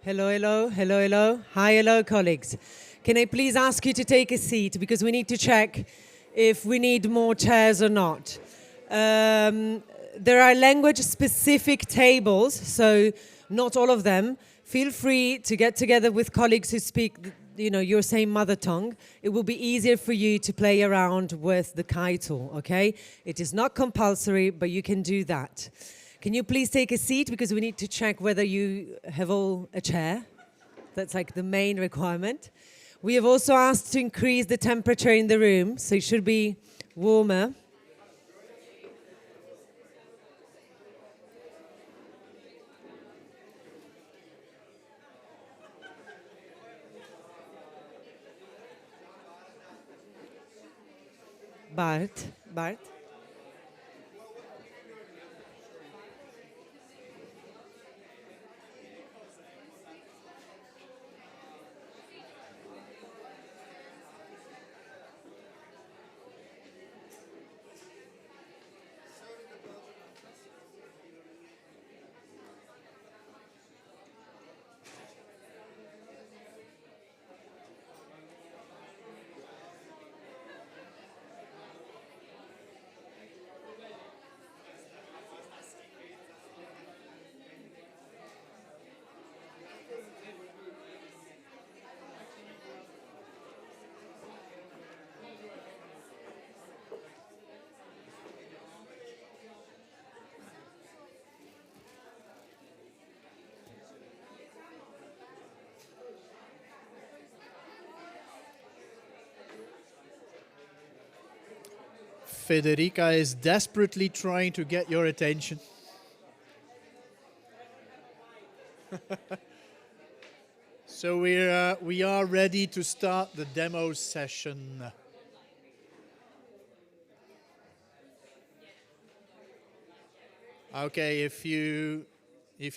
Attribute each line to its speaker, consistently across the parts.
Speaker 1: Hello, hello, hello, hello. Hi, hello, colleagues. Can I please ask you to take a seat because we need to check if we need more chairs or not. There are language-specific tables, so not all of them. Feel free to get together with colleagues who speak, your same mother tongue. It will be easier for you to play around with the Kai tool, okay? It is not compulsory, but you can do that. Can you please take a seat because we need to check whether you have all a chair. That's like the main requirement. We have also asked to increase the temperature in the room, so it should be warmer. Bart.
Speaker 2: Federica is desperately trying to get your attention. So we are ready to start the demo session. Okay, if you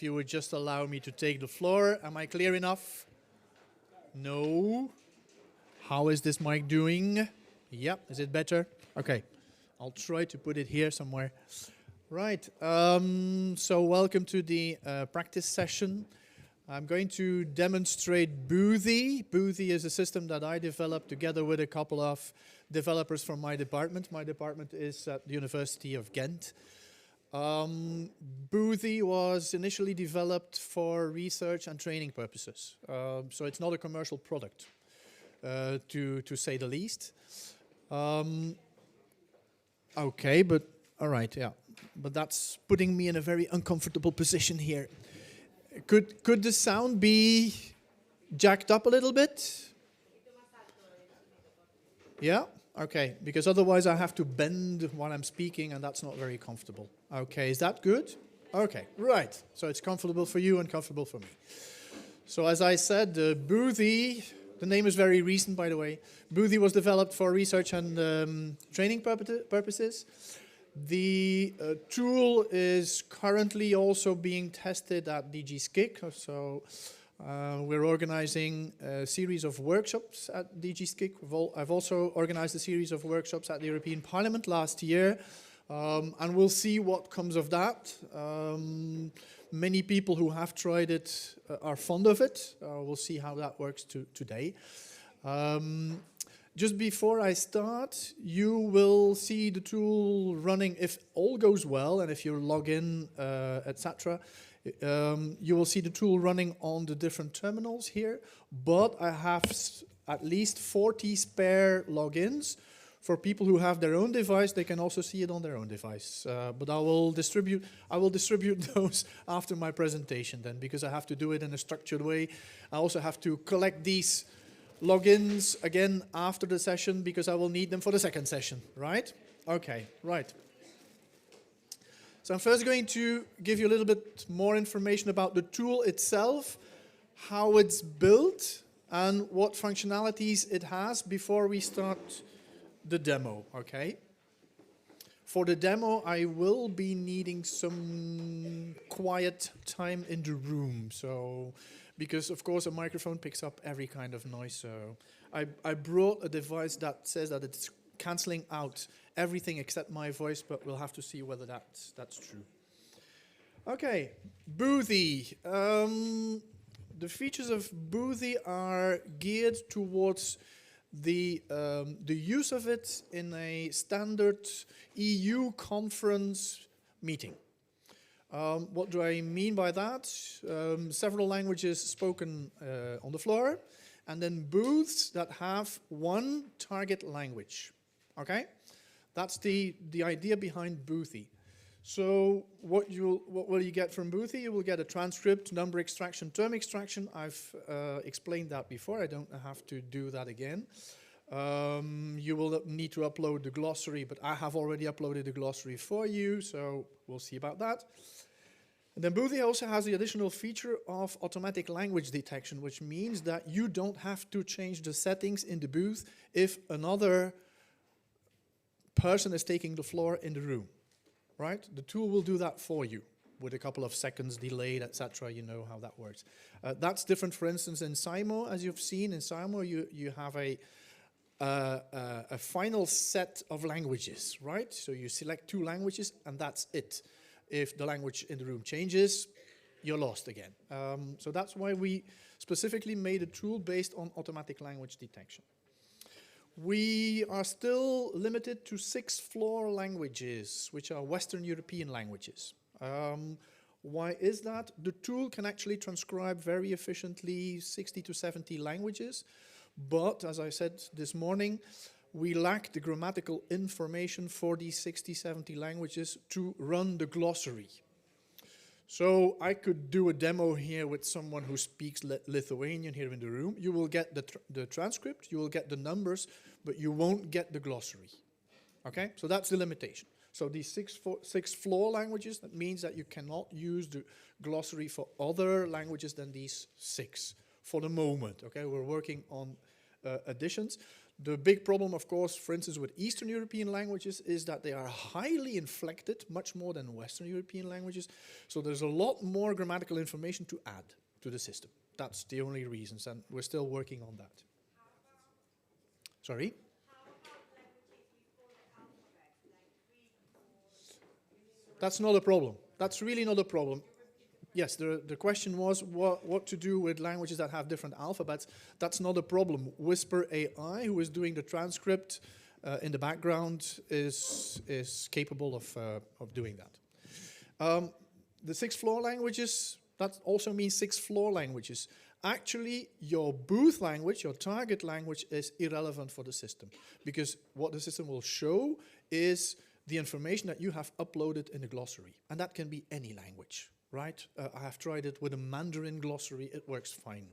Speaker 2: would just allow me to take the floor. Am I clear enough? No. How is this mic doing? Yep, is it better? Okay. I'll try to put it here somewhere. Right, so welcome to the practice session. I'm going to demonstrate Boothie. Boothie is a system that I developed together with a couple of developers from my department. My department is at the University of Ghent. Boothie was initially developed for research and training purposes. So it's not a commercial product, to say the least. Okay, but all right, yeah. But that's putting me in a very uncomfortable position here. Could the sound be jacked up a little bit? Yeah? Okay, because otherwise I have to bend while I'm speaking and that's not very comfortable. Okay, is that good? Okay, right. So it's comfortable for you and comfortable for me. So as I said, Boothie, the name is very recent, by the way. Boothie was developed for research and training purposes. The tool is currently also being tested at DG SCIC. So we're organizing a series of workshops at DG SCIC. I've also organized a series of workshops at the European Parliament last year. And we'll see what comes of that. Many people who have tried it are fond of it. We'll see how that works today. Just before I start, you will see the tool running if all goes well, and if you log in, etc. You will see the tool running on the different terminals here, but I have at least 40 spare logins. For people who have their own device, they can also see it on their own device. But I will distribute those after my presentation then, because I have to do it in a structured way. I also have to collect these logins again after the session because I will need them for the second session, right? Okay, right. So I'm first going to give you a little bit more information about the tool itself, how it's built, and what functionalities it has before we start the demo, okay? For the demo, I will be needing some quiet time in the room, so because of course a microphone picks up every kind of noise. So I brought a device that says that it's cancelling out everything except my voice, but we'll have to see whether that's true. Okay, Boothie. The The features of Boothie are geared towards the use of it in a standard EU conference meeting. What do I mean by that? Several languages spoken on the floor, and then booths that have one target language. Okay, that's the idea behind Boothie. So what will you get from Boothie? You will get a transcript, number extraction, term extraction. I've explained that before. I don't have to do that again. You will need to upload the glossary, but I have already uploaded the glossary for you, so we'll see about that. And then Boothie also has the additional feature of automatic language detection, which means that you don't have to change the settings in the booth if another person is taking the floor in the room. Right? The tool will do that for you with a couple of seconds delayed, etc. You know how that works. That's different, for instance, in SIMO, as you've seen. In SIMO, you have a final set of languages, right? So you select 2 languages, and that's it. If the language in the room changes, you're lost again. So that's why we specifically made a tool based on automatic language detection. We are still limited to 6 floor languages, which are Western European languages. Why is that? The tool can actually transcribe very efficiently 60 to 70 languages, but as I said this morning, we lack the grammatical information for these 60, 70 languages to run the glossary. So I could do a demo here with someone who speaks Lithuanian here in the room. You will get the transcript, you will get the numbers, but you won't get the glossary. Okay, so that's the limitation. So these 6 floor languages, that means that you cannot use the glossary for other languages than these 6 for the moment. Okay, we're working on additions. The big problem, of course, for instance, with Eastern European languages is that they are highly inflected, much more than Western European languages. So there's a lot more grammatical information to add to the system. That's the only reasons, and we're still working on that. Sorry? That's not a problem. That's really not a problem. Yes, the question was what to do with languages that have different alphabets. That's not a problem. Whisper AI, who is doing the transcript in the background, is capable of doing that. The 6 floor languages, that also means 6 floor languages. Actually, your booth language, your target language, is irrelevant for the system, because what the system will show is the information that you have uploaded in the glossary, and that can be any language. Right? I have tried it with a Mandarin glossary. It works fine,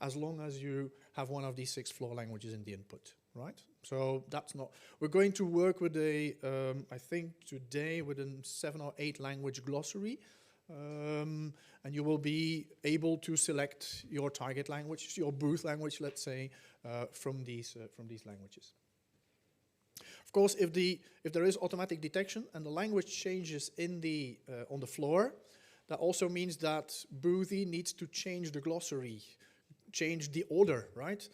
Speaker 2: as long as you have one of these 6 floor languages in the input, right? So that's not. We're going to work with I think today with a 7 or 8 language glossary, and you will be able to select your target language, your booth language, let's say, from these languages. Of course, if there is automatic detection and the language changes on the floor, that also means that Boothie needs to change the glossary, change the order, right?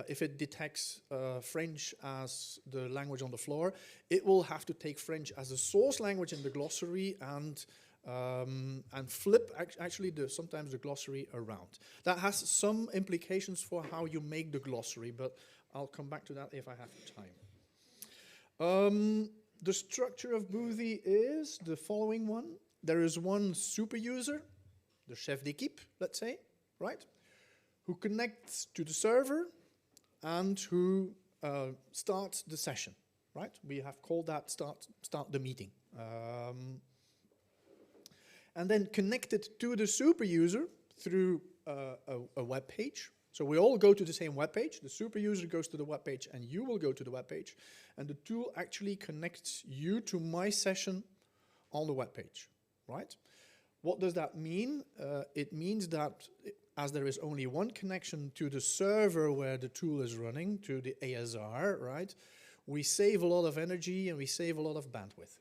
Speaker 2: If it detects French as the language on the floor, it will have to take French as a source language in the glossary and flip actually sometimes the glossary around. That has some implications for how you make the glossary, but I'll come back to that if I have time. The structure of Boothie is the following one. There is one super user, the chef d'équipe, let's say, right, who connects to the server and who starts the session, right? We have called that start the meeting. And then connected to the super user through a web page. So we all go to the same web page. The super user goes to the web page, and you will go to the web page. And the tool actually connects you to my session on the web page. Right? What does that mean? It means that as there is only one connection to the server where the tool is running, to the ASR, right, we save a lot of energy and we save a lot of bandwidth.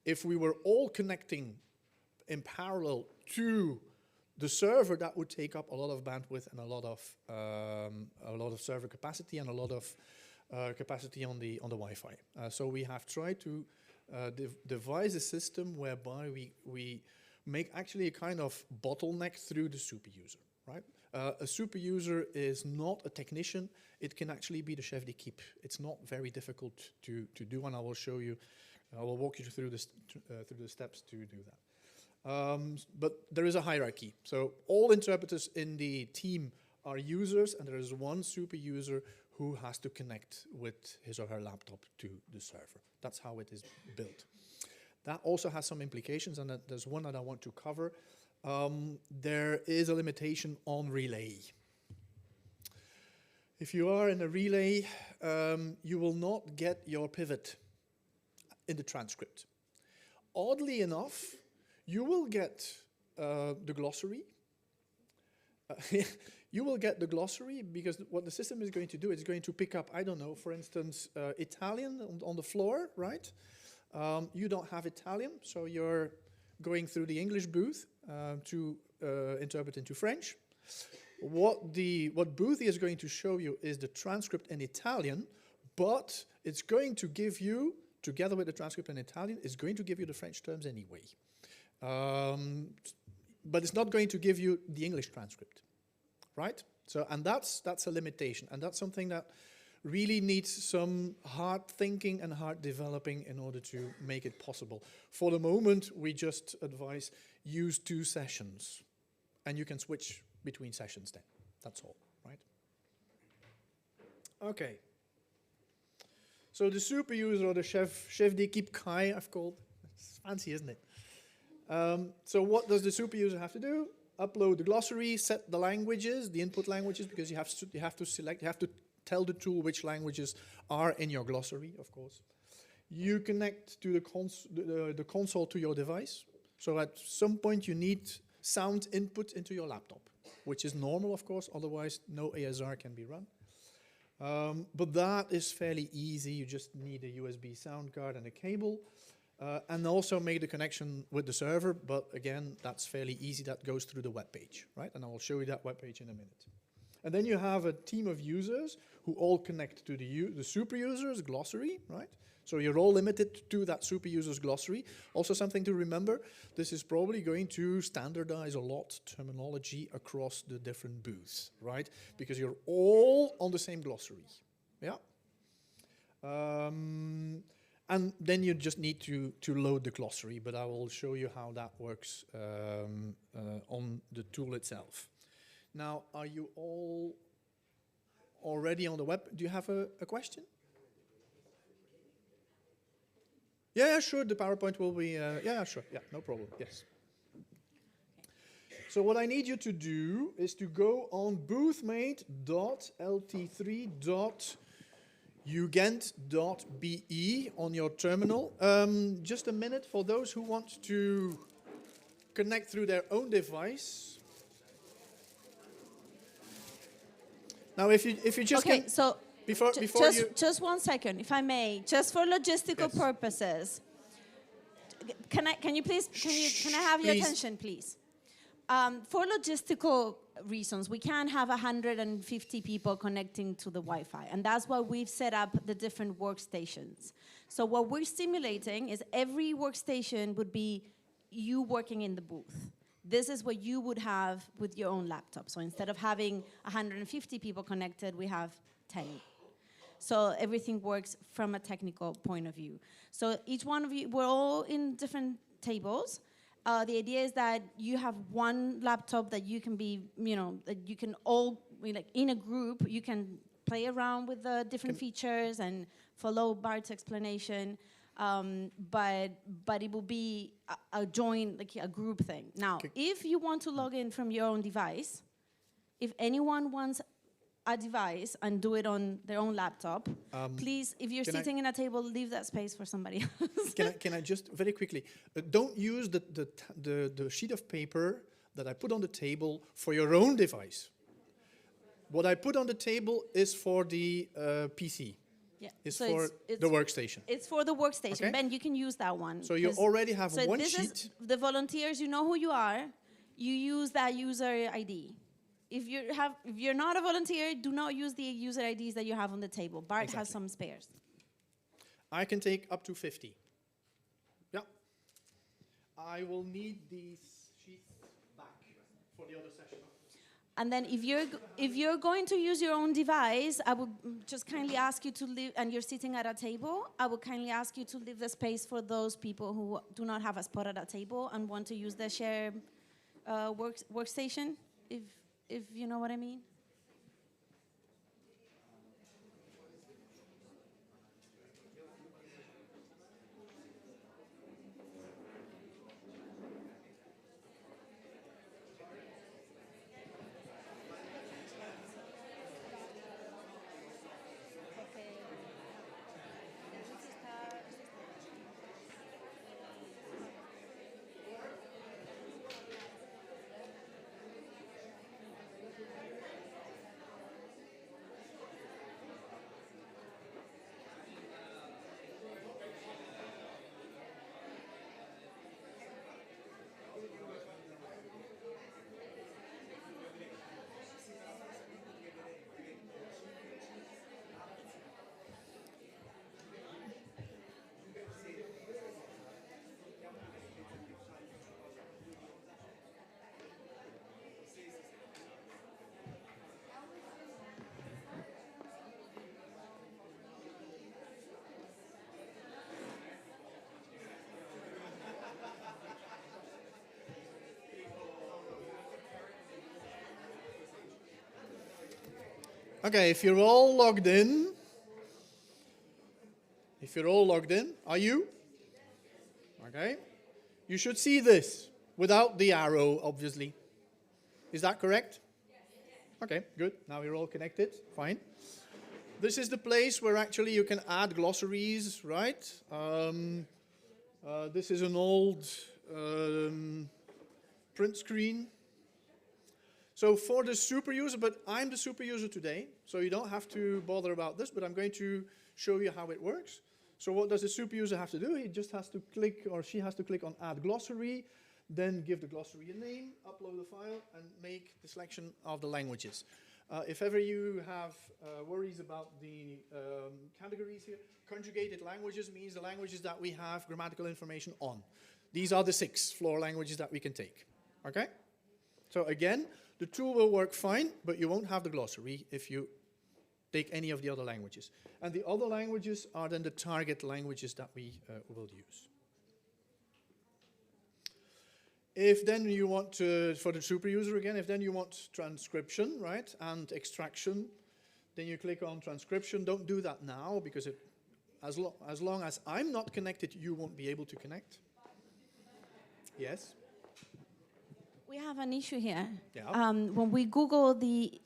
Speaker 2: If we were all connecting in parallel to the server, that would take up a lot of bandwidth and a lot of server capacity and a lot of capacity on the Wi-Fi. So we have tried to devise a system whereby we make actually a kind of bottleneck through the super user. right? A super user is not a technician. It can actually be the chef d'équipe. It's not very difficult to do, and I will show you. I will walk you through the steps to do that. But there is a hierarchy. So all interpreters in the team are users, and there is one super user who has to connect with his or her laptop to the server. That's how it is built. That also has some implications, and there's one that I want to cover. There is a limitation on relay. If you are in a relay, you will not get your pivot in the transcript. Oddly enough, you will get the glossary. You will get the glossary because what the system is going to do is going to pick up, I don't know, for instance, Italian on the floor, right? You don't have Italian, so you're going through the English booth to interpret into French. What Boothie is going to show you is the transcript in Italian, but it's going to give you, together with the transcript in Italian, it's going to give you the French terms anyway. But it's not going to give you the English transcript, right? So, and that's a limitation, and that's something that really needs some hard thinking and hard developing in order to make it possible. For the moment, we just advise use 2 sessions, and you can switch between sessions then. That's all, right? Okay. So the super user, or the chef d'équipe Kai, I've called. It's fancy, isn't it? So what does the super user have to do? Upload the glossary, set the languages, the input languages, because you have to select, you have to tell the tool which languages are in your glossary, of course. You connect to the console to your device. So at some point you need sound input into your laptop, which is normal, of course, otherwise no ASR can be run. But that is fairly easy. You just need a USB sound card and a cable. And also make the connection with the server, but again, that's fairly easy. That goes through the web page, right? And I will show you that web page in a minute. And then you have a team of users who all connect to the super user's glossary, right? So you're all limited to that super user's glossary. Also something to remember, this is probably going to standardize a lot terminology across the different booths, right? Because you're all on the same glossary, yeah? And then you just need to load the glossary, but I will show you how that works on the tool itself. Now, are you all already on the web? Do you have a question? Yeah, sure, the PowerPoint will be, yeah, sure, yeah, no problem, yes. So what I need you to do is to go on boothmate.lt3.ugent.be on your terminal. Just a minute for those who want to connect through their own device. Now, if you just
Speaker 3: okay, so
Speaker 2: before
Speaker 3: just 1 second, if I may, just for logistical purposes. Can I have your attention, please? For logistical reasons, we can't have 150 people connecting to the Wi-Fi, and that's why we've set up the different workstations. So what we're simulating is every workstation would be you working in the booth. This is what you would have with your own laptop. So instead of having 150 people connected, we have 10. So everything works from a technical point of view. So each one of you, we're all in different tables. The idea is that you have one laptop that you can be, that you can all, like in a group, you can play around with the different features and follow Bart's explanation. But it will be a joint, like a group thing. Now, if you want to log in from your own device, if anyone wants a device and do it on their own laptop, please, if you're sitting in a table, leave that space for somebody else.
Speaker 2: Can I just very quickly, don't use the sheet of paper that I put on the table for your own device. What I put on the table is for the PC.
Speaker 3: Yeah.
Speaker 2: It's for the workstation.
Speaker 3: It's for the workstation.
Speaker 2: Okay.
Speaker 3: Ben, you can use that one.
Speaker 2: So you already have one
Speaker 3: this
Speaker 2: sheet.
Speaker 3: Is the volunteers, you know who you are. You use that user ID. If you're not a volunteer, do not use the user IDs that you have on the table. Bart has some spares.
Speaker 2: I can take up to 50. Yeah. I will need these sheets back for the other session.
Speaker 3: And then if you're going to use your own device, I would just kindly ask you to leave, and you're sitting at a table, I would kindly ask you to leave the space for those people who do not have a spot at a table and want to use the share workstation, if you know what I mean.
Speaker 2: Okay, if you're all logged in, are you? Okay. You should see this without the arrow, obviously. Is that correct? Okay, good. Now you're all connected. Fine. This is the place where actually you can add glossaries, right? This is an old print screen. So for the super user, but I'm the super user today, so you don't have to bother about this, but I'm going to show you how it works. So what does the super user have to do? He just has to click, or she has to click on add glossary, then give the glossary a name, upload the file, and make the selection of the languages. If ever you have worries about the categories here, conjugated languages means the languages that we have grammatical information on. These are the 6 floor languages that we can take. Okay? So again, the tool will work fine, but you won't have the glossary if you take any of the other languages. And the other languages are then the target languages that we will use. If then you want to, for the super user again, if then you want transcription, right, and extraction, then you click on transcription. Don't do that now, because as long as I'm not connected, you won't be able to connect. Yes?
Speaker 3: We have an issue here.
Speaker 2: Yeah.
Speaker 3: When we Google the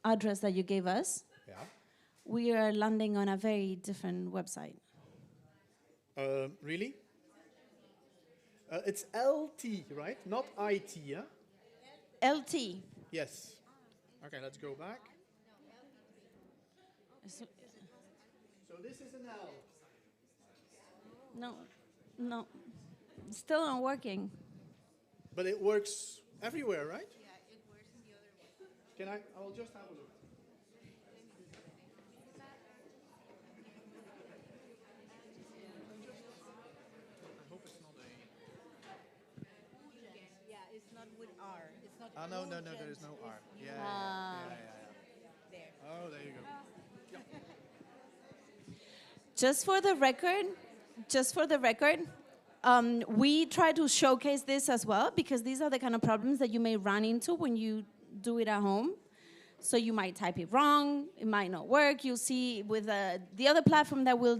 Speaker 3: address that you gave us,
Speaker 2: Yeah.
Speaker 3: we are landing on a very different website.
Speaker 2: Really? It's LT, right? Not IT, yeah?
Speaker 3: LT.
Speaker 2: Yes. Okay, let's go back. So this is an L.
Speaker 3: No, still not working.
Speaker 2: But it works everywhere, right? Yeah, it works in the other one. I'll just have a look. I hope it's not a...
Speaker 4: Yeah, it's not with R. It's not.
Speaker 2: No, there is no R. Yeah.
Speaker 4: There.
Speaker 2: Oh, there you go. Yeah.
Speaker 3: Just for the record, we try to showcase this as well, because these are the kind of problems that you may run into when you do it at home. So you might type it wrong, it might not work. You'll see with the other platform that we'll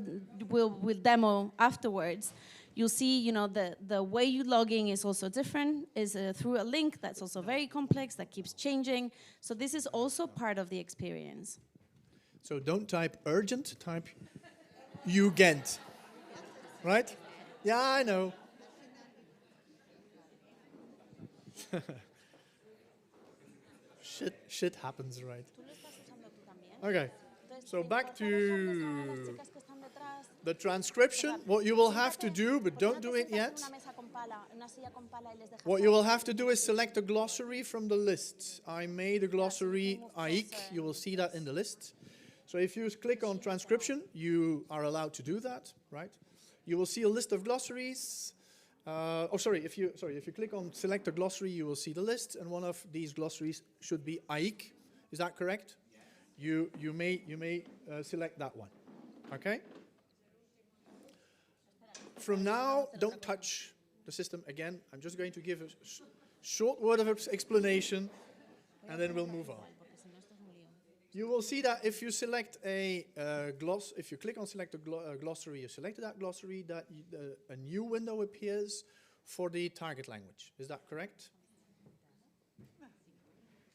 Speaker 3: demo afterwards, you'll see, you know, the way you log in is also different, is through a link that's also very complex, that keeps changing. So this is also part of the experience.
Speaker 2: So don't type urgent, type UGent. Right? Yeah, I know. Shit happens, right? Okay, so back to the transcription. What you will have to do, but don't do it yet. What you will have to do is select a glossary from the list. I made a glossary AIIC. You will see that in the list. So if you click on transcription, you are allowed to do that, right? You will see a list of glossaries, If you click on select a glossary, you will see the list, and one of these glossaries should be AIIC. Is that correct? Yeah. You may select that one. Okay. From now, don't touch the system again. I'm just going to give a short word of explanation, and then we'll move on. You will see that if you select if you click on select a glossary, you select that glossary, that a new window appears for the target language. Is that correct?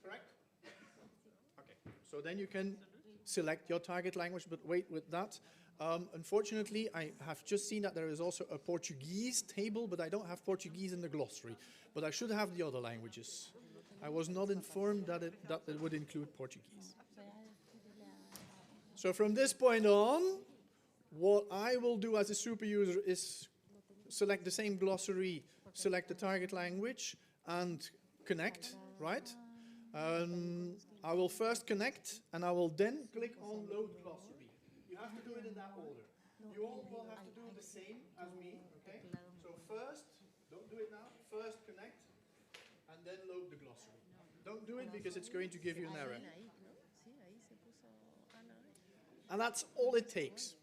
Speaker 2: Correct? Okay. So then you can select your target language, but wait with that. Unfortunately, I have just seen that there is also a Portuguese table, but I don't have Portuguese in the glossary. But I should have the other languages. I was not informed that it would include Portuguese. So from this point on, what I will do as a super user is select the same glossary, select the target language, and connect, right? I will first connect, and I will then click on load glossary. You have to do it in that order. You all will have to do the same as me, okay? So first, don't do it now, first connect, and then load the glossary. Don't do it because it's going to give you an error. And that's all it takes,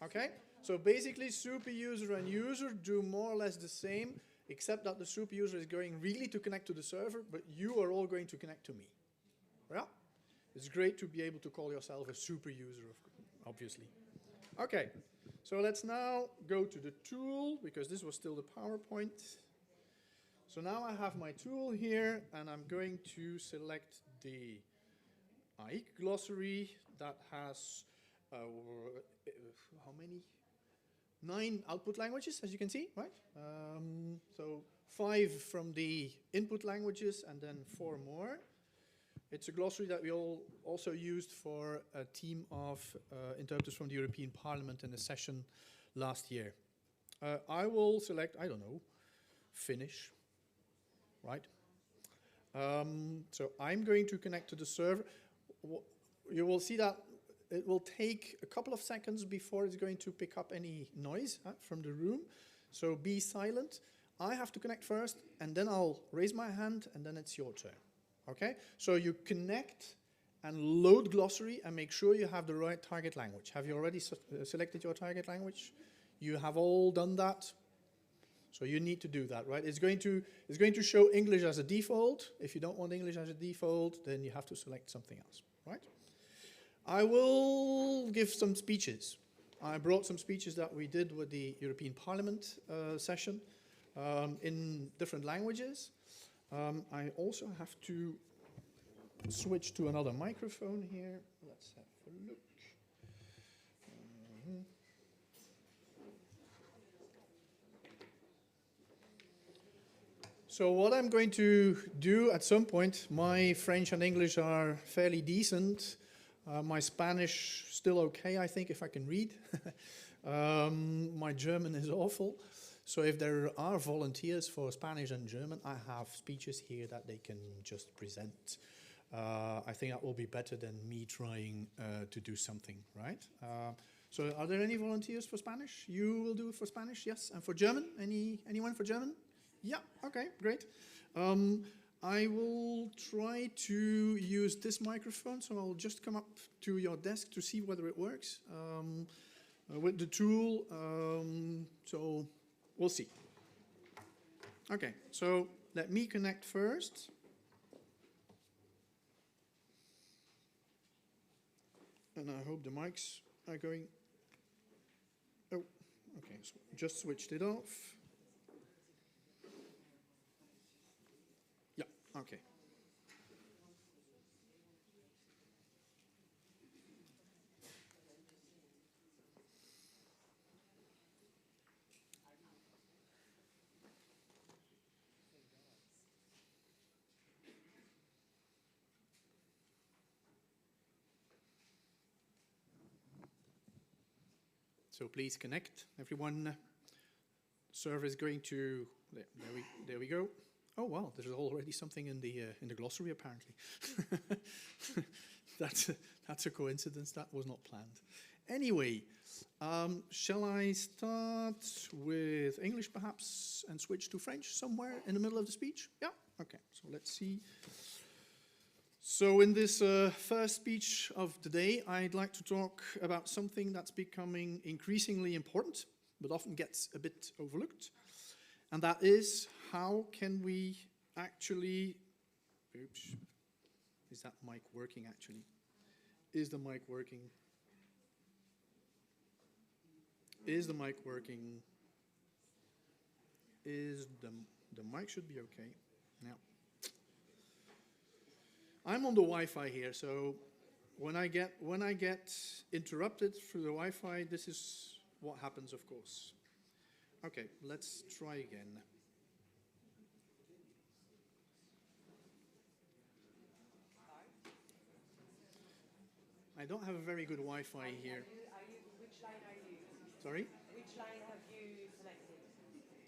Speaker 2: okay? So basically, super user and user do more or less the same, except that the super user is going really to connect to the server, but you are all going to connect to me. Yeah? It's great to be able to call yourself a super user, obviously. Okay, so let's now go to the tool, because this was still the PowerPoint. So now I have my tool here, and I'm going to select the AIIC glossary that has, how many? 9 output languages, as you can see, right? So 5 from the input languages, and then 4 more. It's a glossary that we all also used for a team of interpreters from the European Parliament in a session last year. I will select, I don't know, Finnish, right? So I'm going to connect to the server. You will see that it will take a couple of seconds before it's going to pick up any noise from the room. So be silent. I have to connect first, and then I'll raise my hand, and then it's your turn. Okay? So you connect and load glossary and make sure you have the right target language. Have you already selected your target language? You have all done that? So you need to do that, right? It's going to show English as a default. If you don't want English as a default, then you have to select something else, right? I will give some speeches. I brought some speeches that we did with the European Parliament session in different languages. I also have to switch to another microphone here. Let's have a look. So what I'm going to do at some point, my French and English are fairly decent. My Spanish, still okay, I think, if I can read. My German is awful. So if there are volunteers for Spanish and German, I have speeches here that they can just present. I think that will be better than me trying to do something, right? So are there any volunteers for Spanish? You will do it for Spanish, yes? And for German? Anyone for German? Yeah, okay, great. I will try to use this microphone, so I'll just come up to your desk to see whether it works with the tool. So we'll see. Okay, so let me connect first. And I hope the mics are going. Oh, okay, so just switched it off. Yeah, okay. So please connect, everyone. Server is going to. There we go. Oh wow, there's already something in the glossary apparently. That's a coincidence. That was not planned. Anyway, shall I start with English perhaps and switch to French somewhere in the middle of the speech? Yeah? Okay, so let's see. So in this first speech of the day, I'd like to talk about something that's becoming increasingly important, but often gets a bit overlooked. And that is, how can we actually... Oops. Is that mic working actually? Is the mic working? Is the mic working? Is the mic should be okay. Yeah. I'm on the Wi-Fi here, so when I get interrupted through the Wi-Fi, this is what happens, of course. Okay, let's try again. I don't have a very good Wi-Fi here.
Speaker 1: Which line are you?
Speaker 2: Sorry?
Speaker 1: Which line have you selected?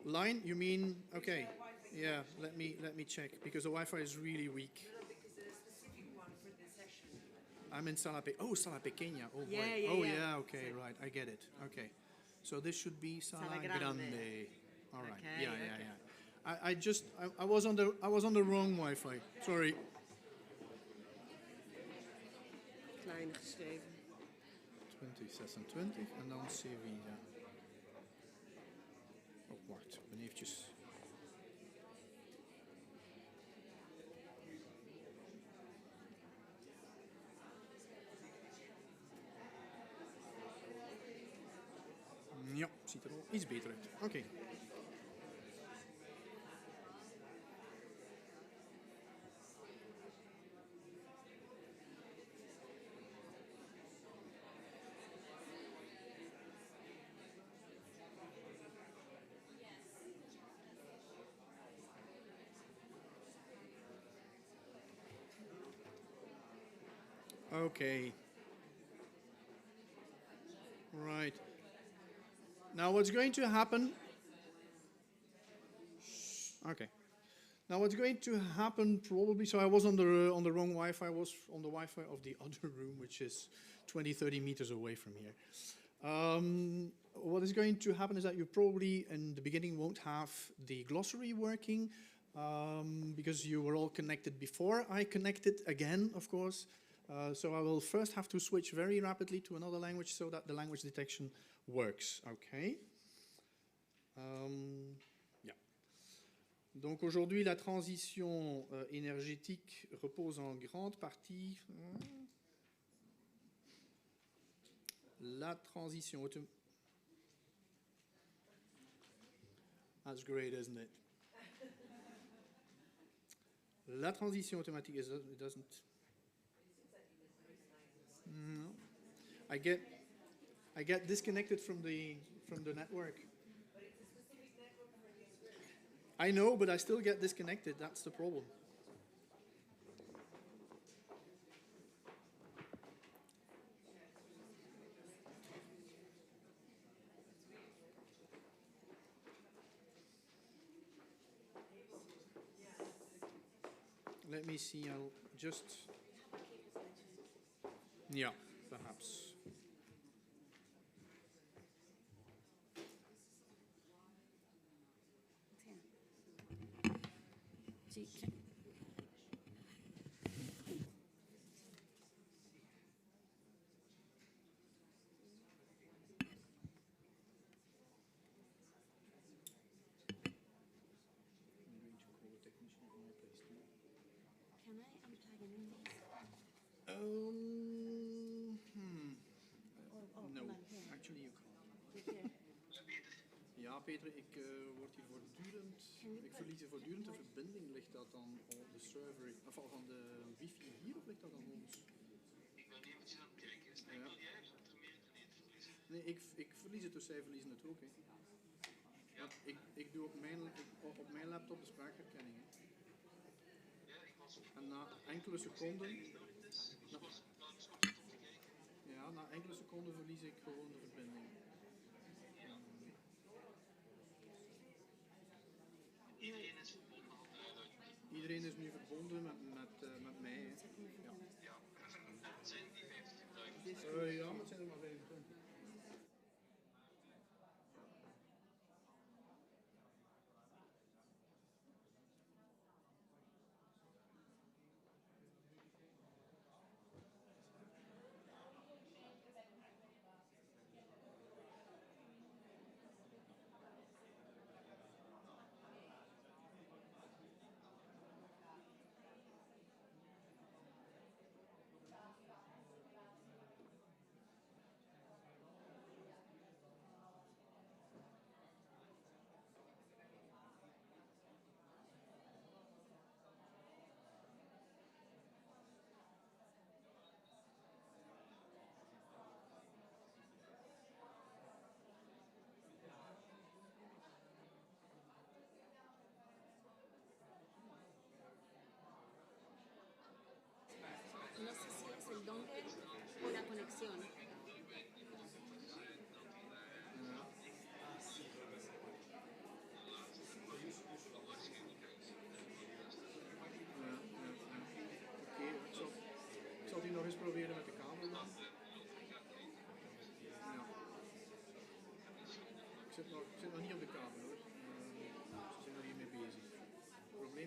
Speaker 2: Line? You mean? Okay. Yeah. Let me check because the Wi-Fi is really weak.
Speaker 1: No, because there's a specific one for this session.
Speaker 2: I'm in Sala Pequeña. Oh boy.
Speaker 1: Yeah, yeah,
Speaker 2: oh
Speaker 1: yeah.
Speaker 2: yeah. Okay. Right. I get it. Okay. So this should be Sala Grande. All right.
Speaker 1: Okay,
Speaker 2: Yeah. I was on the wrong Wi-Fi. Sorry.
Speaker 1: Klein geschreven.
Speaker 2: 2026 en dan Sevilla. Oh, wacht, ik ben eventjes... Ja, ziet er al iets beter uit. Oké. Okay. Right. Now what's going to happen... Okay. Now what's going to happen probably... So I was on the wrong Wi-Fi. I was on the Wi-Fi of the other room, which is 20, 30 meters away from here. What is going to happen is that you probably, in the beginning, won't have the glossary working because you were all connected before. I connected again, of course. So I will first have to switch very rapidly to another language so that the language detection works. Okay. Yeah. Donc aujourd'hui, la transition énergétique repose en grande partie... La transition automatique... That's great, isn't it? La transition automatique, it doesn't... No, I get disconnected from the network.
Speaker 1: But it's a specific network for this.
Speaker 2: I know, but I still get disconnected. That's the problem. Let me see. I'll just... Yeah, perhaps.
Speaker 3: Sí. Can I unplug any of these?
Speaker 2: No, actually you can't. Ja, Peter, ik word hier voortdurend... Ik verlies hier voortdurend de verbinding. Ligt dat dan op de server, of van de wifi hier, of ligt dat dan ons?
Speaker 5: Ik ben eventjes aan het kijken. Is het enkel jij of er meerdere die het verliezen?
Speaker 2: Nee, ik verlies het, dus zij verliezen het ook. Hè.
Speaker 5: Ja.
Speaker 2: Ik doe op mijn laptop de spraakherkenning. Hè.
Speaker 5: Ja, ik was op
Speaker 2: En na enkele seconden...
Speaker 5: dus ik was trouwens op te kijken.
Speaker 2: Ja, na enkele seconden verlies ik gewoon de verbinding.
Speaker 5: Iedereen is verbonden al duidelijk.
Speaker 2: Iedereen is nu verbonden met mij. Hè. Ja.
Speaker 5: Ja, en zijn die 15.000?
Speaker 2: Ja, maar het zijn er maar 25.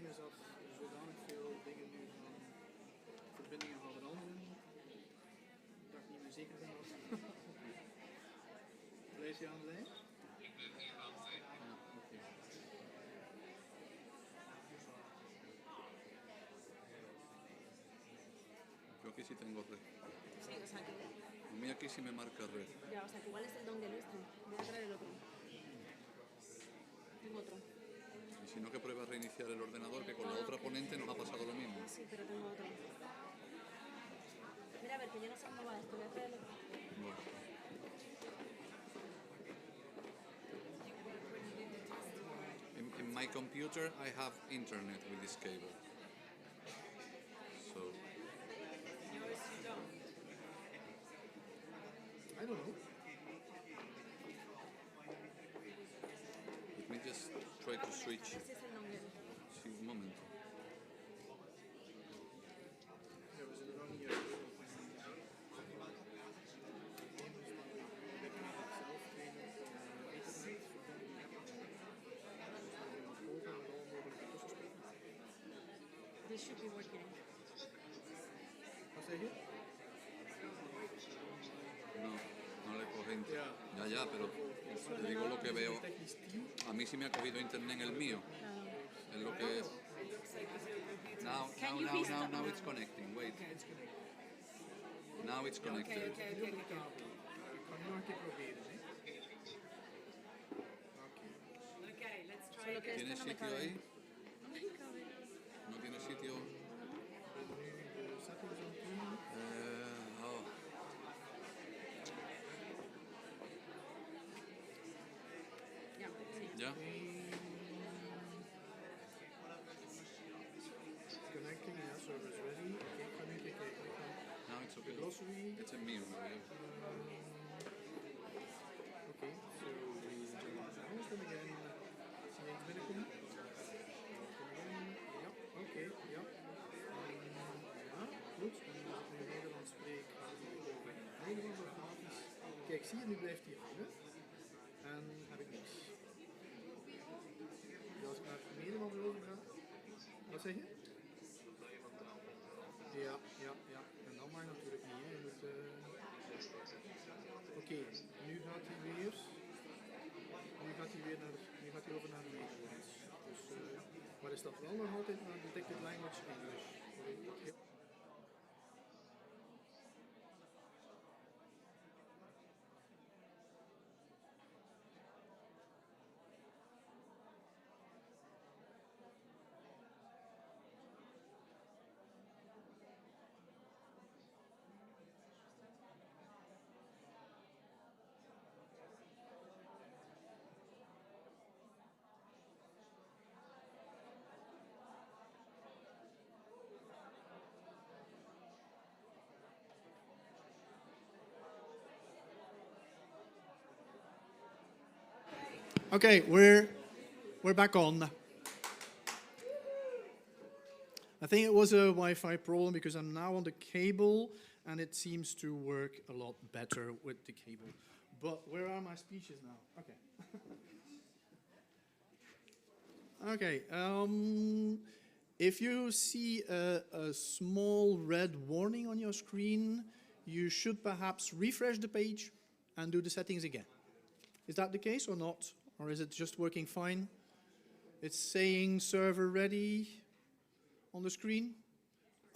Speaker 2: probleem is dat zodanig veel dingen nu van verbindingen gaan veranderen, dat ik niet meer zeker ben wat. Blijf je aan de lijn?
Speaker 5: Ik ben hier aan het zijn.
Speaker 2: Ja, oké.
Speaker 6: Yo aquí sí tengo red.
Speaker 7: Sí, o sea, que,
Speaker 6: A mí aquí sí me marca red.
Speaker 7: ya, o sea, que igual es el dongle nuestro. Voy a traer el otro. Tengo otro.
Speaker 6: Y si no, que prueba a reiniciar el ordenador, que con la otra ponente nos ha pasado lo mismo.
Speaker 7: Ah, sí, pero tengo otro. Mira, a ver, que yo no sé cómo va esto. Voy a traer el otro.
Speaker 6: Bueno. In my computer, I have internet with this cable. So,
Speaker 2: I don't know.
Speaker 6: let me just try to switch.
Speaker 7: Ese es el dongle.
Speaker 6: Sí, un momento.
Speaker 2: Ja, we zullen dan hier
Speaker 7: This should be working.
Speaker 2: Wat zeg je?
Speaker 6: No, no le coge internet.
Speaker 2: Ja.
Speaker 6: Ya, pero te digo lo que veo.
Speaker 2: Technisch team.
Speaker 6: A mí sí me ha cogido internet en el mío. Es lo que es. Now it's connecting. Wait. Now it's connected.
Speaker 2: Ik kan nu nog een keer proberen. Hè? Oké.
Speaker 1: Okay, let's try
Speaker 7: Solo que
Speaker 1: again.
Speaker 6: ¿Tienes
Speaker 7: este no me
Speaker 6: sitio
Speaker 7: cabe.
Speaker 6: ahí? ¿No tienes sitio?
Speaker 2: Nu de settings aan het doen.
Speaker 6: Oh.
Speaker 7: Ya, sí.
Speaker 6: ¿Ya?
Speaker 2: Connecting, ja, server's ready. Oké, ik ga nu even kijken. Ik ga
Speaker 6: No, it's okay.
Speaker 2: glossary.
Speaker 6: It's en mío, me veo.
Speaker 2: Oké, so ladies and gentlemen, now then again, zie je eens binnenkomen? Ja, oké, ja. Ja, goed. En als ik nu Nederlands spreek, gaat het over Nederlands automatisch. Kijk, zie je, nu blijft hij hangen. En heb ik niks. Dus als ik naar Nederlands overga, wat zeg je? Ja, ja, ja. En dat mag natuurlijk niet. Hè. Je moet, Oké, nu gaat hij weer. Nu gaat hij over naar Nederlands. Dus, maar is dat wel nog altijd naar detected language English? Ja. Okay, we're back on. I think it was a Wi-Fi problem because I'm now on the cable and it seems to work a lot better with the cable. But where are my speeches now? Okay. Okay. If you see a small red warning on your screen, you should perhaps refresh the page and do the settings again. Is that the case or not? Or is it just working fine? It's saying server ready on the screen.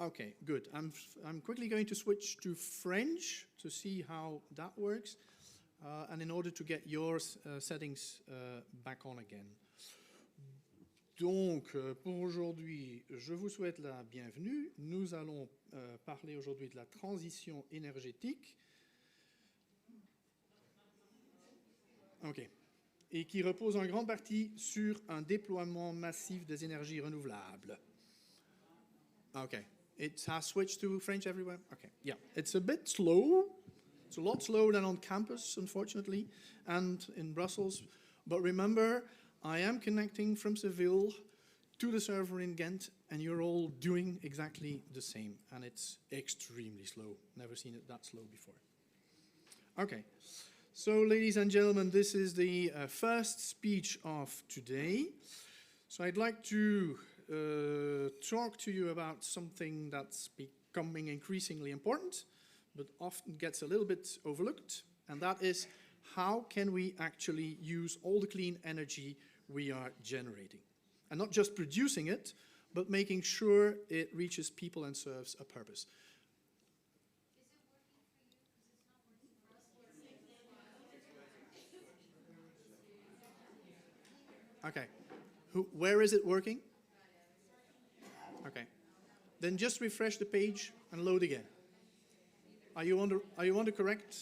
Speaker 2: Okay, good. I'm quickly going to switch to French to see how that works. And in order to get your settings back on again. Donc, pour aujourd'hui, je vous souhaite la bienvenue. Nous allons parler aujourd'hui de la transition énergétique. OK. Et qui repose en grande partie sur un déploiement massif des énergies renouvelables. Okay. It has switched to French everywhere? Okay. Yeah. It's a bit slow. It's a lot slower than on campus, unfortunately, and in Brussels. But remember, I am connecting from Seville to the server in Ghent, and you're all doing exactly the same. And it's extremely slow. Never seen it that slow before. Okay. So, ladies and gentlemen, this is the first speech of today. So I'd like to talk to you about something that's becoming increasingly important, but often gets a little bit overlooked, and that is how can we actually use all the clean energy we are generating? And not just producing it, but making sure it reaches people and serves a purpose. Okay. Where is it working? Okay. Then just refresh the page and load again. Are you on the correct?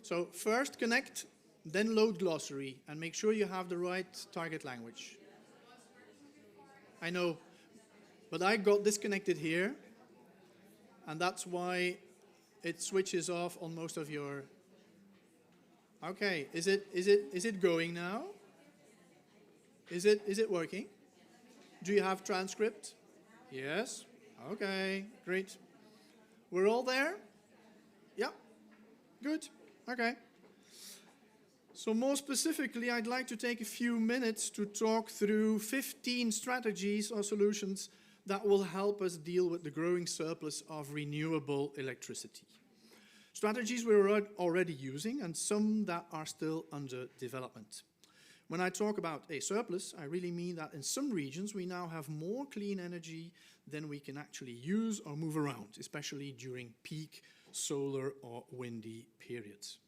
Speaker 2: So first connect, then load glossary, and make sure you have the right target language. I know, but I got disconnected here, and that's why it switches off on most of your. Okay, is it going now? Is it working? Do you have transcript? Yes. Okay, great. We're all there? Yeah. Good. Okay. So more specifically, I'd like to take a few minutes to talk through 15 strategies or solutions that will help us deal with the growing surplus of renewable electricity. Strategies we're already using and some that are still under development. When I talk about a surplus, I really mean that in some regions we now have more clean energy than we can actually use or move around, especially during peak solar or windy periods.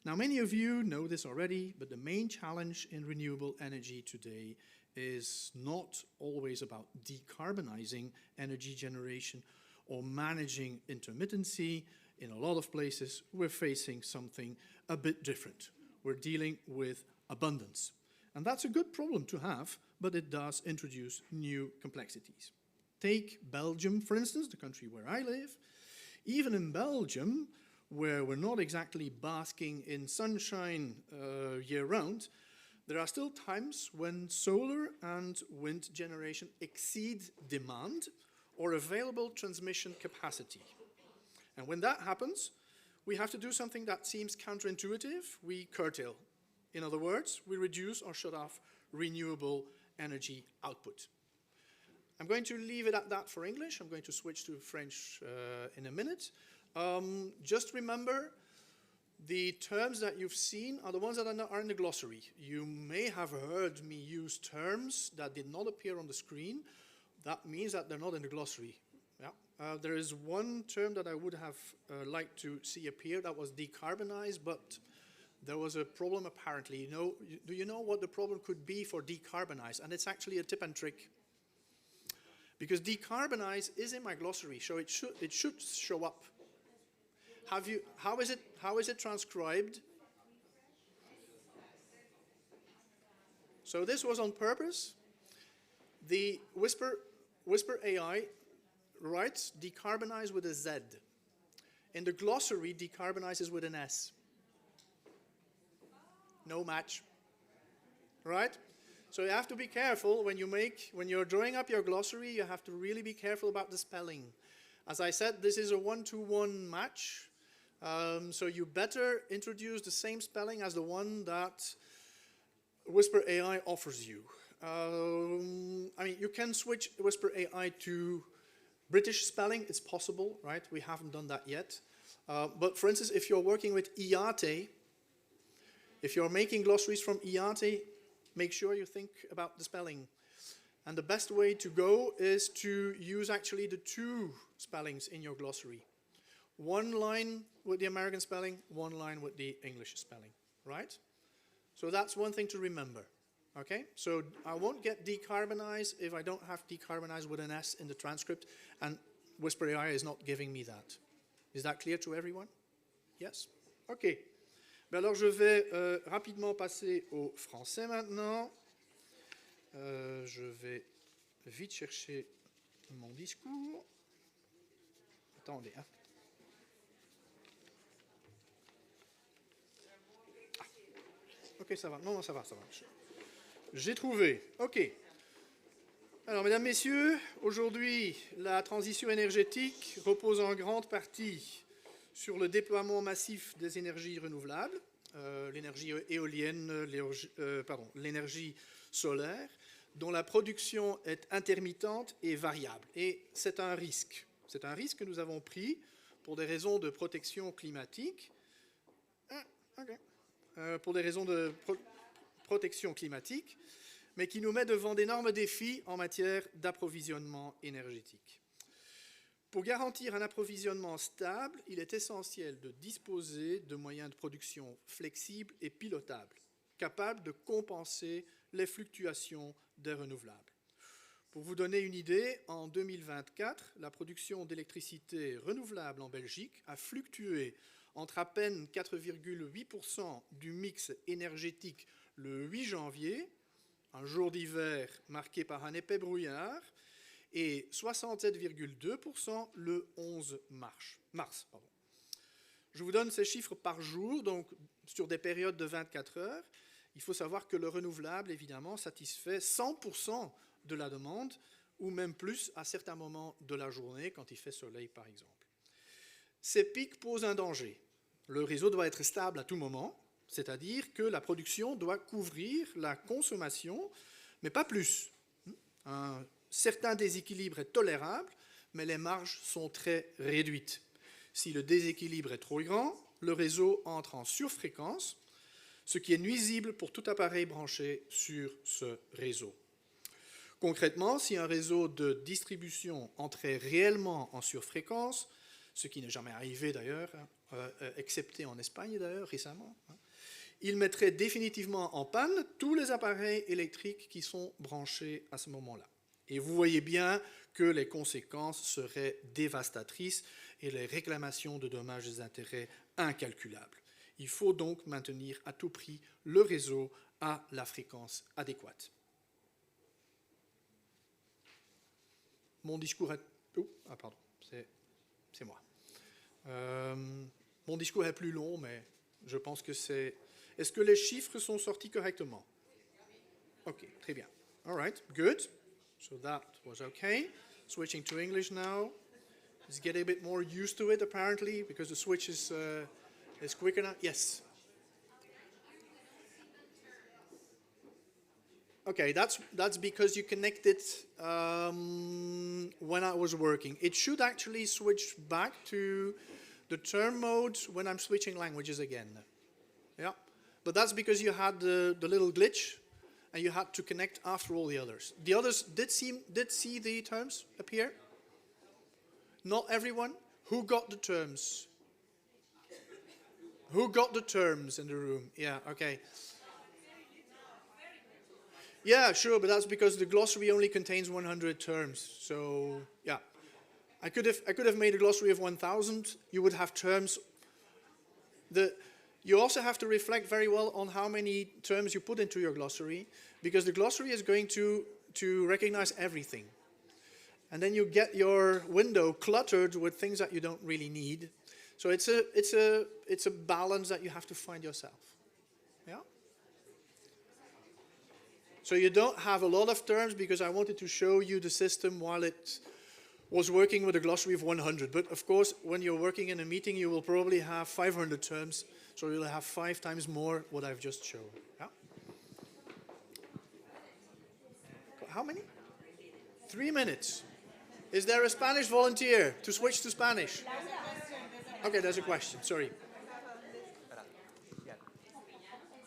Speaker 2: Now, many of you know this already, but the main challenge in renewable energy today is not always about decarbonizing energy generation or managing intermittency. In a lot of places, we're facing something a bit different. We're dealing with abundance. And that's a good problem to have, but it does introduce new complexities. Take Belgium, for instance, the country where I live. Even in Belgium, where we're not exactly basking in sunshine year-round, there are still times when solar and wind generation exceed demand or available transmission capacity. And when that happens, we have to do something that seems counterintuitive. We curtail. In other words, we reduce or shut off renewable energy output. I'm going to leave it at that for English. I'm going to switch to French in a minute. Just remember, the terms that you've seen are the ones that are in the glossary. You may have heard me use terms that did not appear on the screen. That means that they're not in the glossary. Yeah. There is one term that I would have liked to see appear that was decarbonize, but there was a problem apparently. Do you know what the problem could be for decarbonize? And it's actually a tip and trick. Because decarbonize is in my glossary, so it should show up. How is it transcribed? So this was on purpose. The Whisper AI writes decarbonize with a Z. In the glossary, decarbonize is with an S. No match. Right? So you have to be careful when you're drawing up your glossary, you have to really be careful about the spelling. As I said, this is a 1-to-1 match. So you better introduce the same spelling as the one that Whisper AI offers you. I mean, you can switch Whisper AI to British spelling. It's possible, right? We haven't done that yet. But for instance, if you're working with IATE, if you're making glossaries from IATE, make sure you think about the spelling. And the best way to go is to use actually the two spellings in your glossary. One line with the American spelling, one line with the English spelling, right? So that's one thing to remember, okay? So I won't get decarbonize if I don't have decarbonize with an S in the transcript, and Whisper AI is not giving me that. Is that clear to everyone? Yes? Okay. Ben alors je vais rapidement passer au français maintenant. Je vais vite chercher mon discours. Attendez, hein. Ok, ça va. Non, ça va. J'ai trouvé. Ok. Alors, mesdames, messieurs, aujourd'hui, la transition énergétique repose en grande partie sur le déploiement massif des énergies renouvelables. l'énergie éolienne, l'énergie solaire, dont la production est intermittente et variable. Et c'est un risque. C'est un risque que nous avons pris pour des raisons de protection climatique. Pour des raisons de protection climatique, mais qui nous met devant d'énormes défis en matière d'approvisionnement énergétique. Pour garantir un approvisionnement stable, il est essentiel de disposer de moyens de production flexibles et pilotables, capables de compenser les fluctuations des renouvelables. Pour vous donner une idée, en 2024, la production d'électricité renouvelable en Belgique a fluctué entre à peine 4,8% du mix énergétique le 8 janvier, un jour d'hiver marqué par un épais brouillard, et 67,2% le 11 mars. Je vous donne ces chiffres par jour, donc sur des périodes de 24 heures. Il faut savoir que le renouvelable, évidemment, satisfait 100% de la demande, ou même plus à certains moments de la journée, quand il fait soleil, par exemple. Ces pics posent un danger. Le réseau doit être stable à tout moment, c'est-à-dire que la production doit couvrir la consommation, mais pas plus. Un certain déséquilibre est tolérable, mais les marges sont très réduites. Si le déséquilibre est trop grand, le réseau entre en surfréquence, ce qui est nuisible pour tout appareil branché sur ce réseau. Concrètement, si un réseau de distribution entrait réellement en surfréquence, ce qui n'est jamais arrivé d'ailleurs, excepté en Espagne d'ailleurs récemment, il mettrait définitivement en panne tous les appareils électriques qui sont branchés à ce moment-là. Et vous voyez bien que les conséquences seraient dévastatrices et les réclamations de dommages et intérêts incalculables. Il faut donc maintenir à tout prix le réseau à la fréquence adéquate. Mon discours est... pardon, c'est moi. Mon discours est plus long, mais je pense que c'est... Est-ce que les chiffres sont sortis correctement? OK, très bien. All right, good. So that was okay. Switching to English now. It's getting a bit more used to it, apparently, because the switch is quicker now. Yes. Okay, that's because you connected when I was working. It should actually switch back to the term mode when I'm switching languages again. Yeah, but that's because you had the little glitch, and you had to connect after all the others. The others did see the terms appear. Not everyone. Who got the terms? Who got the terms in the room? Yeah. Okay. Yeah, sure, but that's because the glossary only contains 100 terms. So, yeah. I could have made a glossary of 1,000. You would have terms. You also have to reflect very well on how many terms you put into your glossary, because the glossary is going to recognize everything. And then you get your window cluttered with things that you don't really need. So it's a balance that you have to find yourself. Yeah? So you don't have a lot of terms because I wanted to show you the system while it was working with a glossary of 100. But of course, when you're working in a meeting, you will probably have 500 terms. So you'll have 5 times more what I've just shown. Yeah? How many? 3 minutes. Is there a Spanish volunteer to switch to Spanish? Okay, there's a question. Sorry.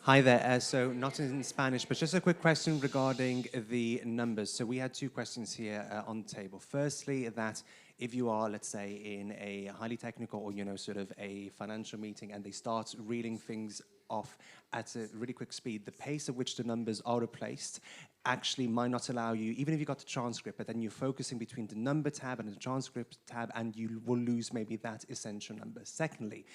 Speaker 8: Hi there. So not in Spanish, but just a quick question regarding the numbers. So we had 2 questions here on the table. Firstly, that if you are, let's say, in a highly technical or, sort of a financial meeting and they start reading things off at a really quick speed, the pace at which the numbers are replaced actually might not allow you, even if you got the transcript, but then you're focusing between the number tab and the transcript tab, and you will lose maybe that essential number. Secondly,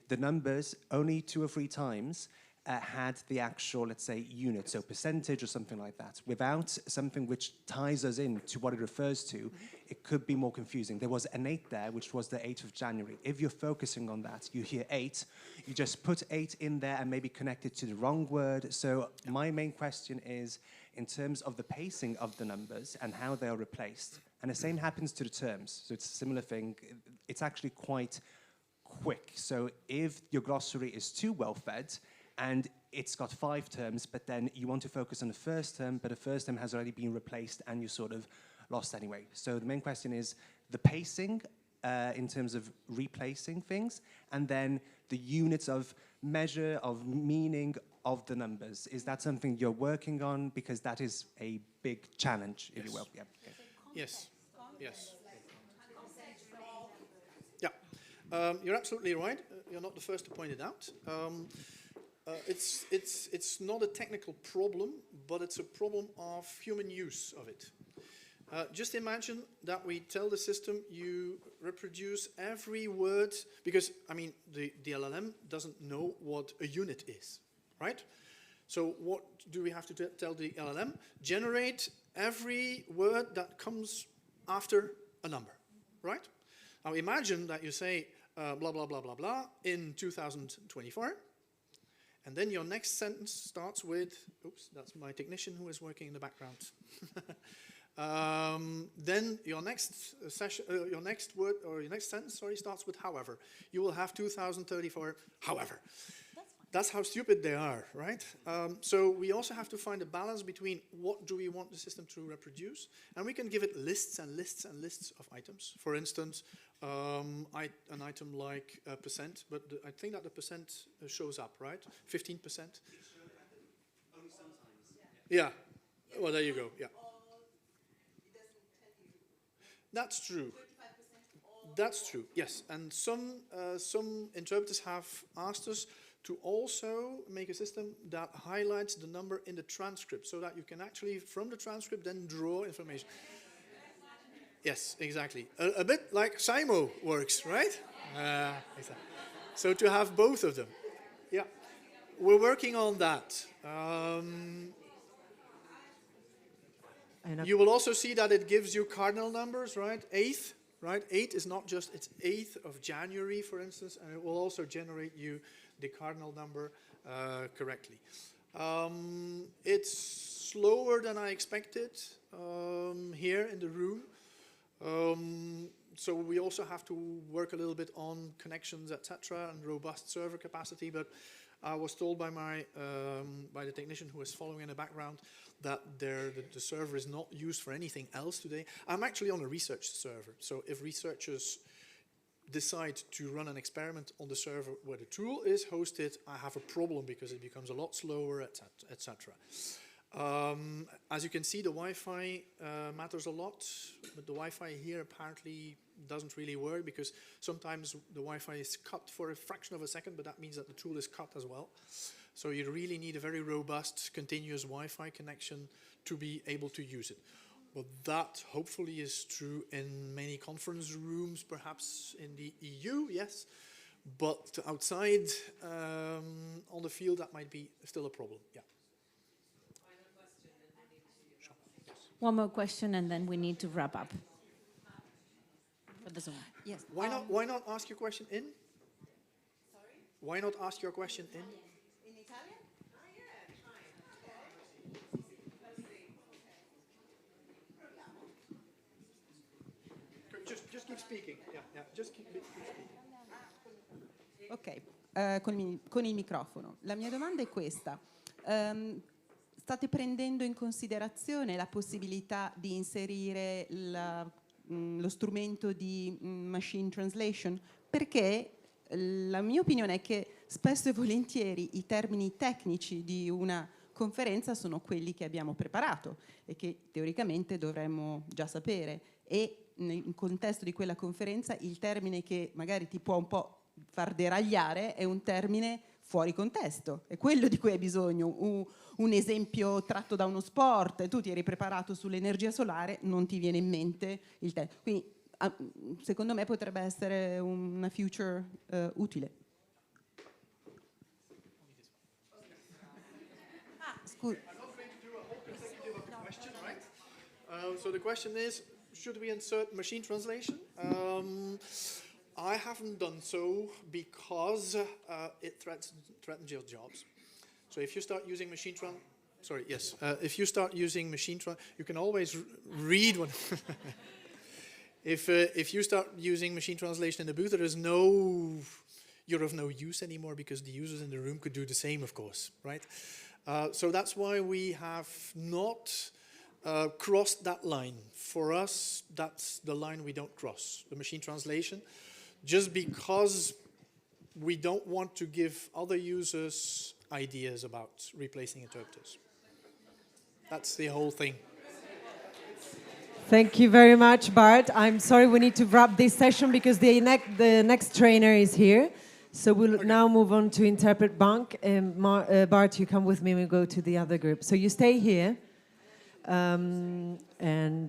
Speaker 8: the numbers only 2 or 3 times had the actual, let's say, unit, so percentage or something like that. Without something which ties us in to what it refers to, it could be more confusing. There was an 8 there, which was the 8th of January. If you're focusing on that, you hear 8, you just put 8 in there and maybe connect it to the wrong word. So my main question is, in terms of the pacing of the numbers and how they are replaced, and the same happens to the terms, so it's a similar thing, it's actually quite quick. So if your glossary is too well fed, and it's got 5 terms, but then you want to focus on the first term, but the first term has already been replaced and you sort of lost anyway. So the main question is the pacing in terms of replacing things, and then the units of measure, of meaning of the numbers. Is that something you're working on? Because that is a big challenge, if you will. Yeah. Okay.
Speaker 2: Yes. Yes. Yeah. You're absolutely right. You're not the first to point it out. It's not a technical problem, but it's a problem of human use of it. Just imagine that we tell the system you reproduce every word, because, I mean, the LLM doesn't know what a unit is, right? So what do we have to tell the LLM? Generate every word that comes after a number, right? Now imagine that you say blah, blah, blah, blah, blah in 2024, and then your next sentence starts with, oops, that's my technician who is working in the background. Then your next your next word or your next sentence, sorry, starts with however. You will have 2034, however. That's how stupid they are, right? So we also have to find a balance between what do we want the system to reproduce, and we can give it lists and lists and lists of items. For instance, an item like percent, but I think that the percent shows up, right? 15%.
Speaker 8: Only sometimes.
Speaker 2: Yeah. Well, there you go. Yeah. That's true. That's true. Yes, and some interpreters have asked us to also make a system that highlights the number in the transcript, so that you can actually, from the transcript, then draw information. Yes, exactly. A bit like Simo works, right? Exactly. So to have both of them. Yeah, we're working on that. You will also see that it gives you cardinal numbers, right? 8th, right? 8 is not just, it's 8th of January, for instance, and it will also generate you the cardinal number correctly. It's slower than I expected here in the room. So we also have to work a little bit on connections, etc., and robust server capacity, but I was told by by the technician who is following in the background that the server is not used for anything else today. I'm actually on a research server, so if researchers decide to run an experiment on the server where the tool is hosted, I have a problem because it becomes a lot slower, etc. As you can see, the Wi-Fi matters a lot, but the Wi-Fi here apparently doesn't really work because sometimes the Wi-Fi is cut for a fraction of a second, but that means that the tool is cut as well. So you really need a very robust, continuous Wi-Fi connection to be able to use it. But that hopefully is true in many conference rooms, perhaps in the EU, yes. But outside, on the field, that might be still a problem, yeah.
Speaker 3: One more question, and then we need to wrap up. For the Zoom.
Speaker 7: Yes.
Speaker 2: Why not ask your question in? Sorry? Why not ask your question in?
Speaker 4: In Italian? Oh, yeah, fine.
Speaker 2: Just keep speaking. Yeah, just keep speaking.
Speaker 9: Ok, con il microfono. La mia domanda è questa. State prendendo in considerazione la possibilità di inserire lo strumento di machine translation? Perché la mia opinione è che spesso e volentieri i termini tecnici di una conferenza sono quelli che abbiamo preparato e che teoricamente dovremmo già sapere, e nel contesto di quella conferenza il termine che magari ti può un po' far deragliare è un termine fuori contesto, è quello di cui hai bisogno. Un esempio tratto da uno sport, tu ti eri preparato sull'energia solare, non ti viene in mente il termine. Quindi secondo me potrebbe essere una future utile.
Speaker 2: I'm not going to do a whole consecutive of the question, right? So the question is, should we insert machine translation? I haven't done so because it threatens your jobs. So if you start using machine if you start using machine you can always read one. If you start using machine translation in the booth, there is no you're of no use anymore because the users in the room could do the same, of course, right? So that's why we have not crossed that line. For us, that's the line we don't cross, the machine translation, just because we don't want to give other users ideas about replacing interpreters. That's the whole thing.
Speaker 1: Thank you very much, Bart. I'm sorry we need to wrap this session because the next trainer is here. So we'll now move on to Interpret Bank. Bart, you come with me, we'll go to the other group. So you stay here. And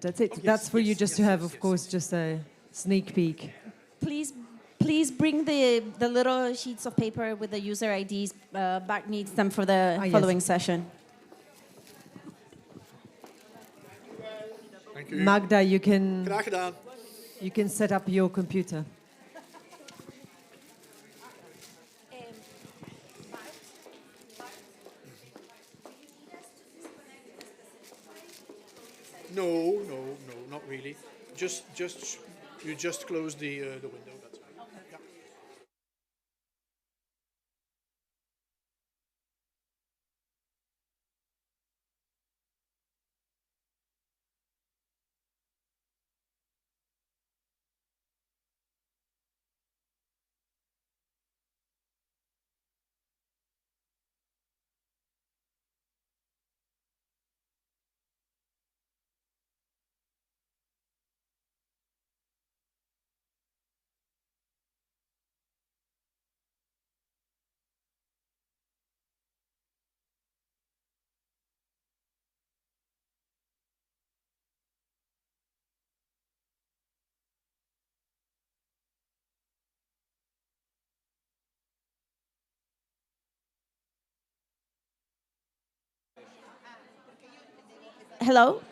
Speaker 1: that's it. That's for you just to have, of course, just a sneak peek.
Speaker 3: Please bring the little sheets of paper with the user IDs. Bart needs them for the following session.
Speaker 2: Thank you.
Speaker 1: Magda, you can
Speaker 2: Graag gedaan.
Speaker 1: set up your computer.
Speaker 2: No, not really. You just close the window. That's fine. Yeah.
Speaker 3: Hello?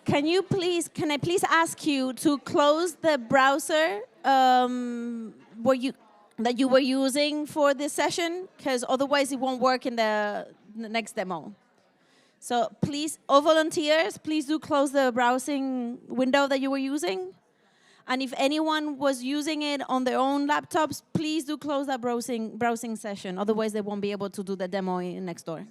Speaker 3: Can I please ask you to close the browser that you were using for this session? Because otherwise it won't work in the next demo. So please, all volunteers, please do close the browsing window that you were using. And if anyone was using it on their own laptops, please do close that browsing session. Otherwise they won't be able to do the demo next door.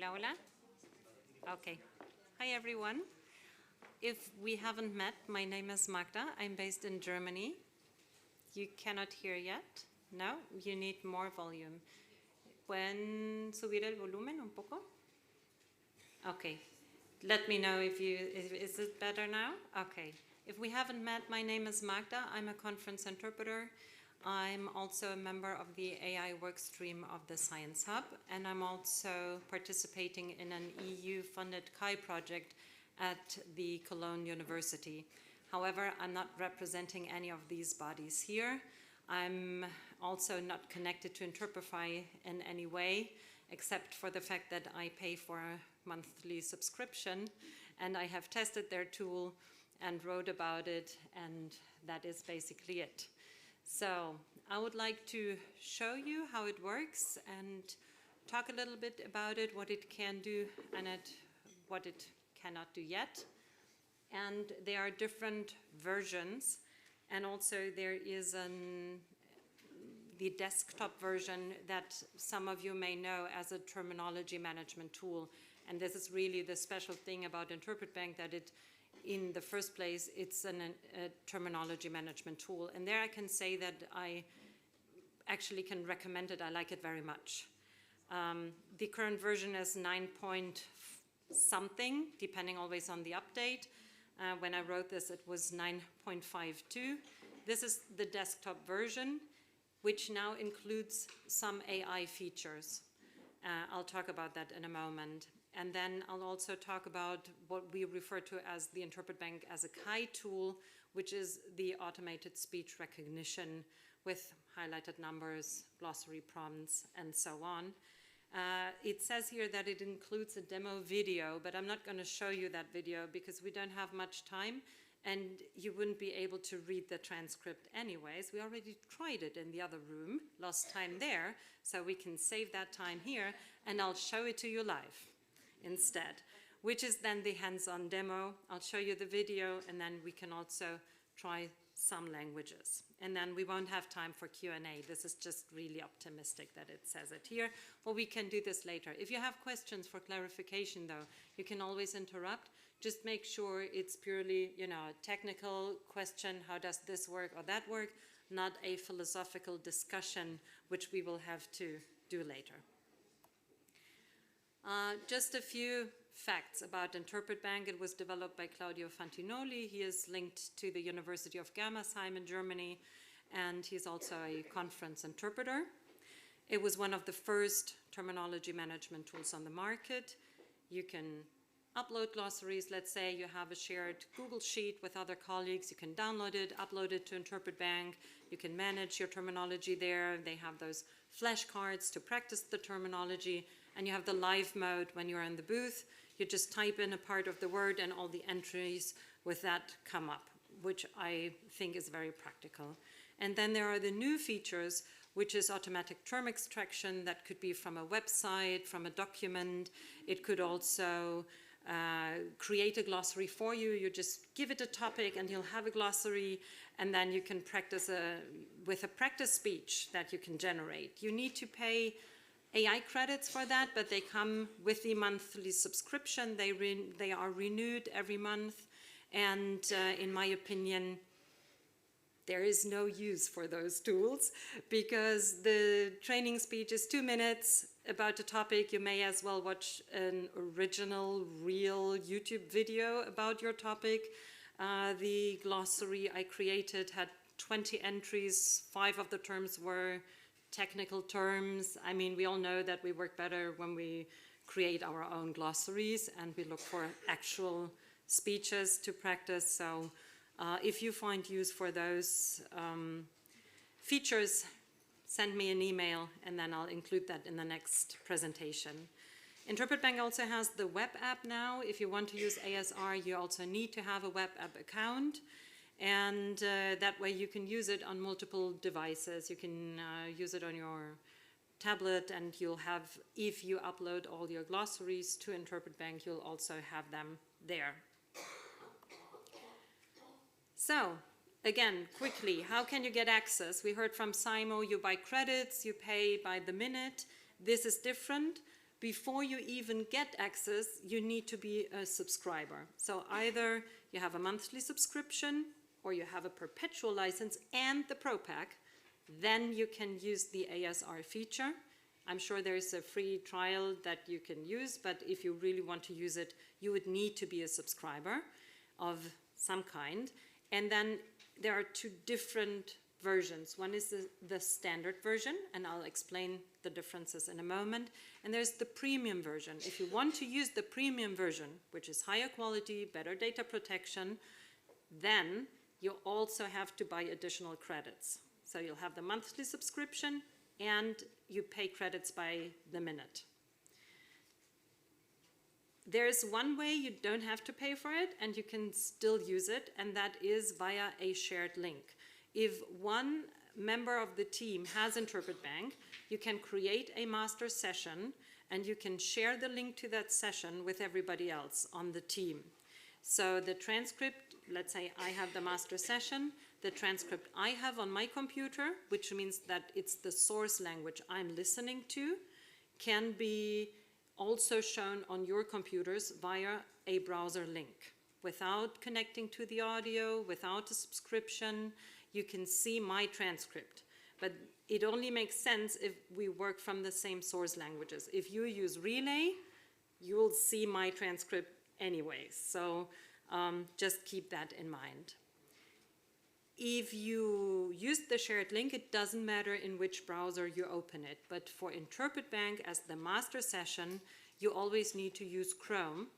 Speaker 10: Hola, hola. Okay. Hi, everyone. If we haven't met, my name is Magda. I'm based in Germany. You cannot hear yet? No? You need more volume. ¿Pueden subir el volumen un poco? Okay. Let me know if is it better now? Okay. If we haven't met, my name is Magda. I'm a conference interpreter. I'm also a member of the AI workstream of the Science Hub, and I'm also participating in an EU-funded CAI project at the Cologne University. However, I'm not representing any of these bodies here. I'm also not connected to Interprify in any way, except for the fact that I pay for a monthly subscription, and I have tested their tool and wrote about it, and that is basically it. So I would like to show you how it works and talk a little bit about it, what it can do and what it cannot do yet. And there are different versions, and also there is the desktop version that some of you may know as a terminology management tool. And this is really the special thing about InterpretBank, that in the first place, it's a terminology management tool. And there I can say that I actually can recommend it. I like it very much. The current version is 9 point something, depending always on the update. When I wrote this, it was 9.52. This is the desktop version, which now includes some AI features. I'll talk about that in a moment. And then I'll also talk about what we refer to as the InterpretBank as a CAI tool, which is the automated speech recognition with highlighted numbers, glossary prompts, and so on. It says here that it includes a demo video, but I'm not going to show you that video because we don't have much time, and you wouldn't be able to read the transcript anyways. We already tried it in the other room, lost time there, so we can save that time here, and I'll show it to you live instead, which is then the hands-on demo. I'll show you the video, and then we can also try some languages. And then we won't have time for Q&A. This is just really optimistic that it says it here. Well, we can do this later. If you have questions for clarification, though, you can always interrupt. Just make sure it's purely, a technical question, how does this work or that work, not a philosophical discussion, which we will have to do later. Just a few facts about InterpretBank. It was developed by Claudio Fantinoli. He is linked to the University of Germersheim in Germany, and he's also a conference interpreter. It was one of the first terminology management tools on the market. You can upload glossaries. Let's say you have a shared Google Sheet with other colleagues. You can download it, upload it to InterpretBank. You can manage your terminology there. They have those flashcards to practice the terminology. And you have the live mode when you're in the booth. You just type in a part of the word and all the entries with that come up, which I think is very practical. And then there are the new features, which is automatic term extraction. That could be from a website, from a document. It could also create a glossary for you. You just give it a topic and you'll have a glossary, and then you can practice with a practice speech that you can generate. You need to pay AI credits for that, but they come with the monthly subscription. They are renewed every month, and in my opinion, there is no use for those tools because the training speech is 2 minutes about a topic. You may as well watch an original, real YouTube video about your topic. The glossary I created had 20 entries. 5 of the terms were technical terms. I mean, we all know that we work better when we create our own glossaries and we look for actual speeches to practice. So if you find use for those features, send me an email and then I'll include that in the next presentation. InterpretBank also has the web app now. If you want to use ASR, you also need to have a web app account. And that way you can use it on multiple devices. You can use it on your tablet, and you'll have, if you upload all your glossaries to InterpretBank, you'll also have them there. So, again, quickly, how can you get access? We heard from Simo, you buy credits, you pay by the minute. This is different. before you even get access, you need to be a subscriber. So either you have a monthly subscription or you have a perpetual license and the Pro Pack, then you can use the ASR feature. I'm sure there's a free trial that you can use, but if you really want to use it, you would need to be a subscriber of some kind. And then there are two different versions. One is the standard version, and I'll explain the differences in a moment. And there's the premium version. If you want to use the premium version, which is higher quality, better data protection, then you also have to buy additional credits. So you'll have the monthly subscription and you pay credits by the minute. There's one way you don't have to pay for it and you can still use it, and that is via a shared link. If one member of the team has Interpret Bank, you can create a master session and you can share the link to that session with everybody else on the team. So the transcript, let's say I have the master session, the transcript I have on my computer, which means that it's the source language I'm listening to, can be also shown on your computers via a browser link. Without connecting to the audio, without a subscription, you can see my transcript. But it only makes sense if we work from the same source languages. If you use Relay, you'll see my transcript anyways. So just keep that in mind. If you use the shared link, it doesn't matter in which browser you open it. But for Interpret Bank as the master session, you always need to use Chrome.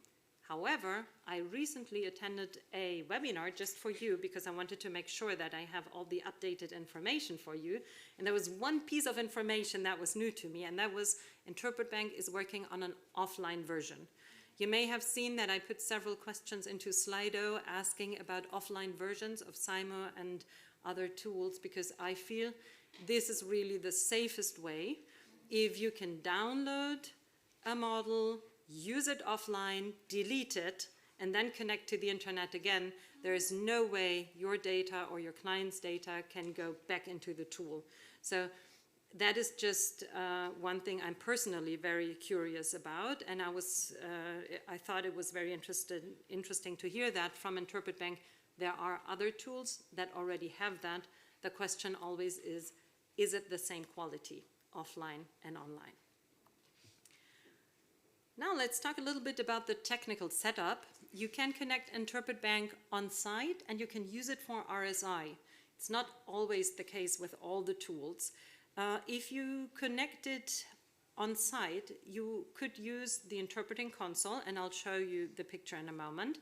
Speaker 10: However, I recently attended a webinar just for you because I wanted to make sure that I have all the updated information for you. And there was one piece of information that was new to me, and that was Interpret Bank is working on an offline version. You may have seen that I put several questions into Slido asking about offline versions of SIMO and other tools, because I feel this is really the safest way. If you can download a model, use it offline, delete it, and then connect to the internet again, there is no way your data or your client's data can go back into the tool. So that is just one thing I'm personally very curious about, and I thought it was very interesting to hear that from Interpret Bank. There are other tools that already have that. The question always is it the same quality, offline and online? Now let's talk a little bit about the technical setup. You can connect Interpret Bank on site and you can use it for RSI. It's not always the case with all the tools. If you connect it on site, you could use the interpreting console, and I'll show you the picture in a moment.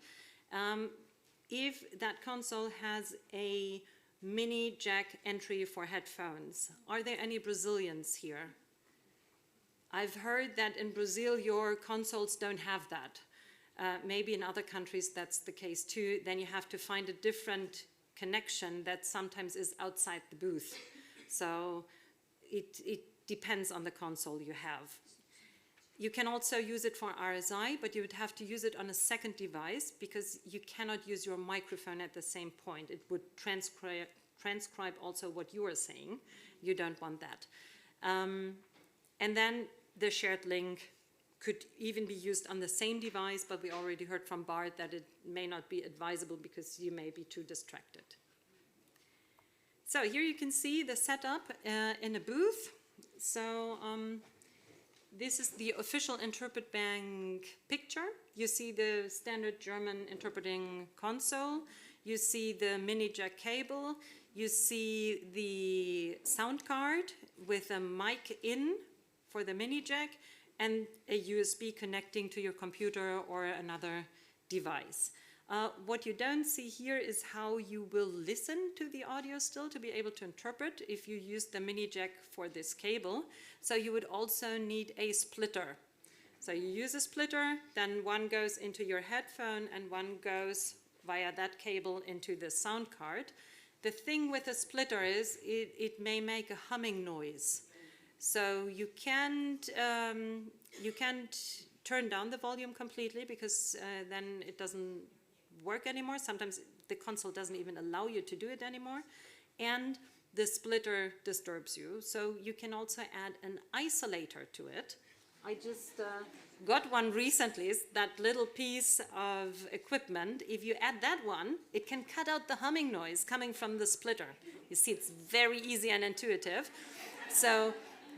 Speaker 10: If that console has a mini jack entry for headphones, are there any Brazilians here? I've heard that in Brazil your consoles don't have that. Maybe in other countries that's the case too. Then you have to find a different connection that sometimes is outside the booth. So it depends on the console you have. You can also use it for RSI, but you would have to use it on a second device because you cannot use your microphone at the same point. It would transcribe also what you are saying. You don't want that. And then the shared link could even be used on the same device, but we already heard from Bart that it may not be advisable because you may be too distracted. So here you can see the setup in a booth. So this is the official Interpret Bank picture. You see the standard German interpreting console. You see the mini jack cable. You see the sound card with a mic in for the mini jack and a USB connecting to your computer or another device. What you don't see here is how you will listen to the audio still to be able to interpret if you use the mini jack for this cable. So you would also need a splitter. So you use a splitter, then one goes into your headphone and one goes via that cable into the sound card. The thing with a splitter is it may make a humming noise. So you can't turn down the volume completely because then it doesn't work anymore. Sometimes the console doesn't even allow you to do it anymore. And the splitter disturbs you. So you can also add an isolator to it. I just got one recently. It's that little piece of equipment. If you add that one, it can cut out the humming noise coming from the splitter. You see, it's very easy and intuitive. So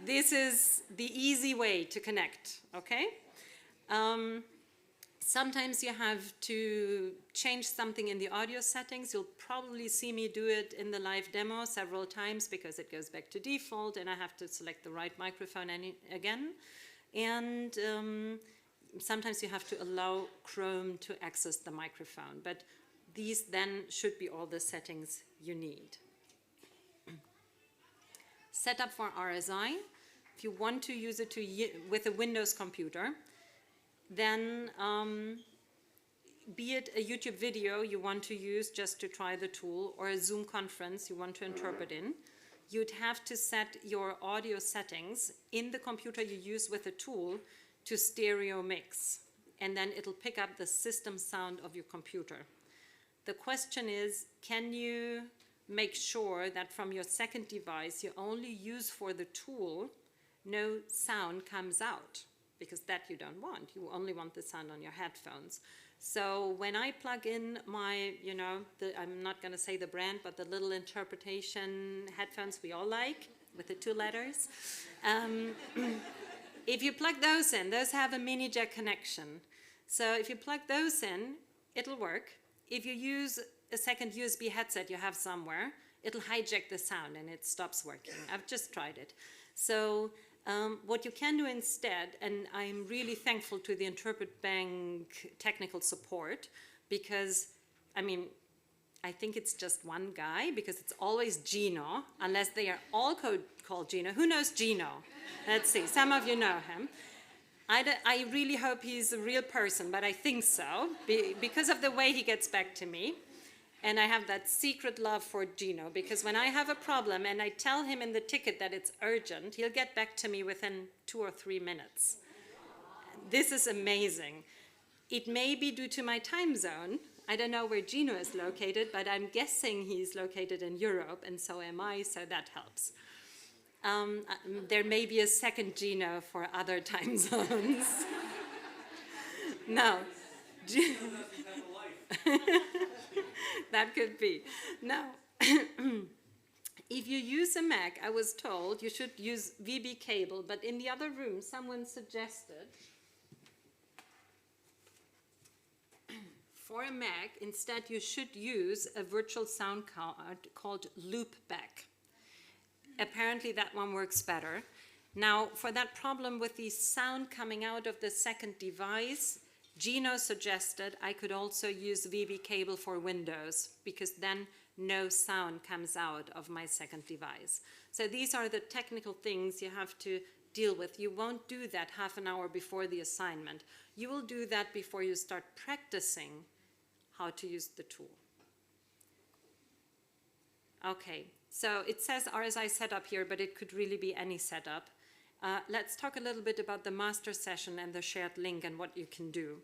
Speaker 10: this is the easy way to connect, okay? Sometimes you have to change something in the audio settings. You'll probably see me do it in the live demo several times because it goes back to default and I have to select the right microphone again. And sometimes you have to allow Chrome to access the microphone, but these then should be all the settings you need. Setup for RSI. If you want to use it with a Windows computer, then be it a YouTube video you want to use just to try the tool or a Zoom conference you want to interpret in, you'd have to set your audio settings in the computer you use with the tool to stereo mix, and then it'll pick up the system sound of your computer. The question is, can you make sure that from your second device you only use for the tool, no sound comes out? Because that you don't want. You only want the sound on your headphones. So when I plug in my, I'm not going to say the brand, but the little interpretation headphones we all like, with the 2 letters, if you plug those in, those have a mini jack connection. So if you plug those in, it'll work. If you use a second USB headset you have somewhere, it'll hijack the sound and it stops working. I've just tried it. So what you can do instead, and I'm really thankful to the Interpret Bank technical support, because, I think it's just one guy, because it's always Gino, unless they are all called Gino. Who knows Gino? Let's see, some of you know him. I really hope he's a real person, but I think so, because of the way he gets back to me. And I have that secret love for Gino, because when I have a problem and I tell him in the ticket that it's urgent, he'll get back to me within 2 or 3 minutes. This is amazing. It may be due to my time zone. I don't know where Gino is located, but I'm guessing he's located in Europe, and so am I, so that helps. There may be a second Gino for other time zones. No. That could be. Now, if you use a Mac, I was told you should use VB cable, but in the other room, someone suggested for a Mac, instead you should use a virtual sound card called Loopback. Apparently that one works better. Now, for that problem with the sound coming out of the second device, Gino suggested I could also use VB cable for Windows, because then no sound comes out of my second device. So these are the technical things you have to deal with. You won't do that half an hour before the assignment. You will do that before you start practicing how to use the tool. Okay, so it says RSI setup here, but it could really be any setup. Let's talk a little bit about the master session and the shared link and what you can do.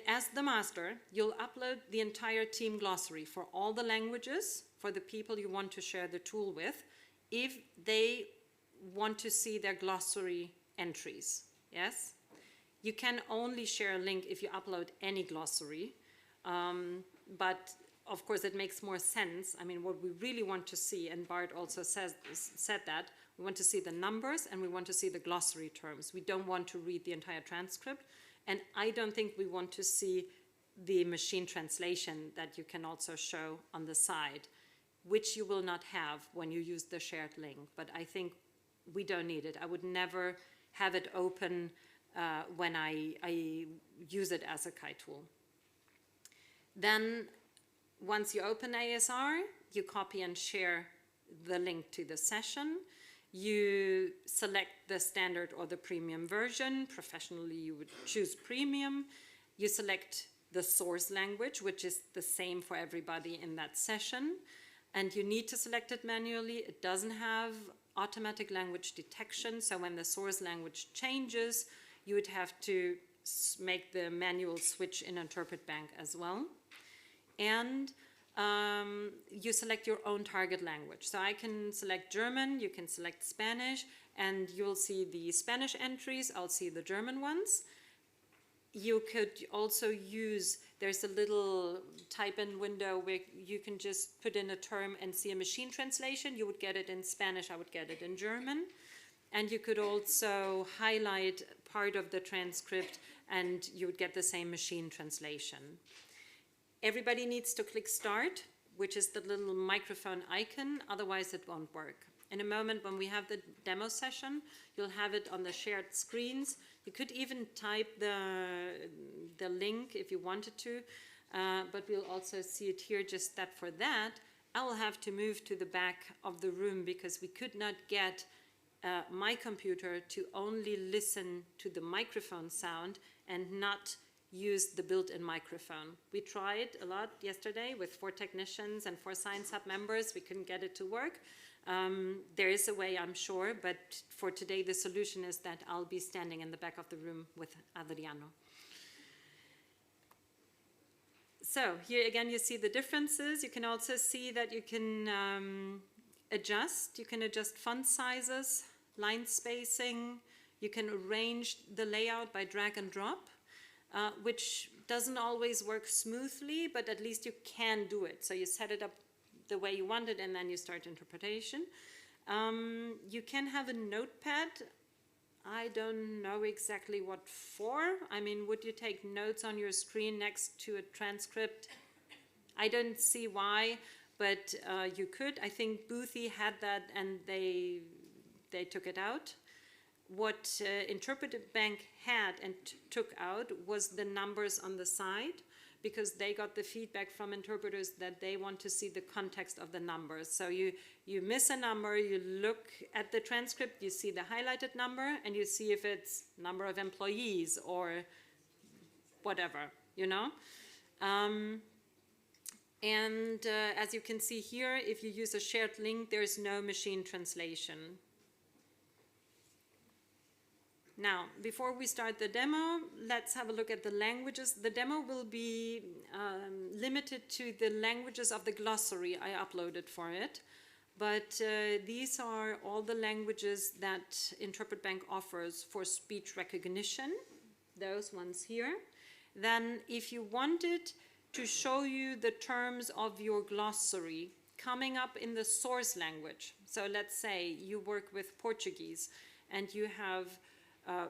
Speaker 10: As the master, you'll upload the entire team glossary for all the languages for the people you want to share the tool with, if they want to see their glossary entries, yes? You can only share a link if you upload any glossary, but of course it makes more sense. What we really want to see, and Bart also said that, we want to see the numbers and we want to see the glossary terms. We don't want to read the entire transcript, and I don't think we want to see the machine translation that you can also show on the side, which you will not have when you use the shared link, but I think we don't need it. I would never have it open when I use it as a Kai tool. Then once you open ASR, you copy and share the link to the session. You select the standard or the premium version. Professionally, you would choose premium. You select the source language, which is the same for everybody in that session. And you need to select it manually. It doesn't have automatic language detection, so when the source language changes, you would have to make the manual switch in Interpret Bank as well. And you select your own target language. So I can select German, you can select Spanish, and you'll see the Spanish entries, I'll see the German ones. You could also use, there's a little type-in window where you can just put in a term and see a machine translation. You would get it in Spanish, I would get it in German. And you could also highlight part of the transcript and you would get the same machine translation. Everybody needs to click start, which is the little microphone icon, otherwise it won't work. In a moment when we have the demo session, you'll have it on the shared screens. You could even type the link if you wanted to, but we'll also see it here, just that for that, I will have to move to the back of the room because we could not get my computer to only listen to the microphone sound and not use the built-in microphone. We tried a lot yesterday with 4 technicians and 4 Science Hub members. We couldn't get it to work. There is a way, I'm sure, but for today the solution is that I'll be standing in the back of the room with Adriano. So here again you see the differences. You can also see that you can adjust. You can adjust font sizes, line spacing. You can arrange the layout by drag and drop, which doesn't always work smoothly, but at least you can do it. So you set it up the way you want it and then you start interpretation. You can have a notepad. I don't know exactly what for. I mean, would you take notes on your screen next to a transcript? I don't see why, but you could. I think Boothie had that and they took it out. What Interpretive Bank had and took out was the numbers on the side, because they got the feedback from interpreters that they want to see the context of the numbers. So you miss a number, you look at the transcript, you see the highlighted number, and you see if it's number of employees or whatever, you know? As you can see here, if you use a shared link, there's no machine translation. Now, before we start the demo, let's have a look at the languages. The demo will be limited to the languages of the glossary I uploaded for it. But these are all the languages that Interpret Bank offers for speech recognition, those ones here. Then if you wanted to show you the terms of your glossary coming up in the source language, so let's say you work with Portuguese and you have a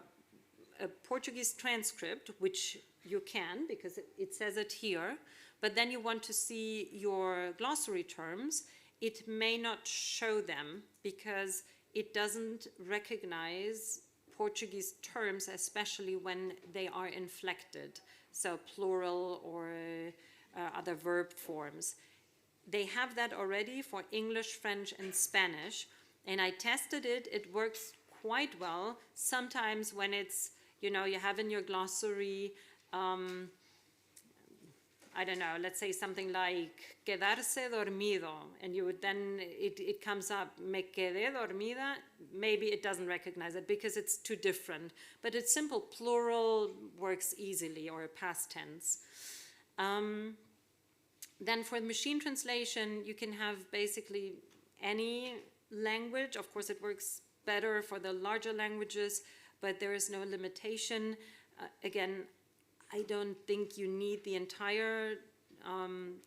Speaker 10: Portuguese transcript, which you can because it says it here, but then you want to see your glossary terms, it may not show them because it doesn't recognize Portuguese terms, especially when they are inflected, so plural or other verb forms. They have that already for English, French, and Spanish, and I tested it. It works quite well. Sometimes when it's, you know, you have in your glossary, I don't know, let's say something like quedarse dormido, and you would then, it comes up, me quedé dormida, maybe it doesn't recognize it because it's too different. But it's simple, plural works easily, or past tense. Then for machine translation, you can have basically any language. Of course, it works better for the larger languages, but there is no limitation. Again, I don't think you need the entire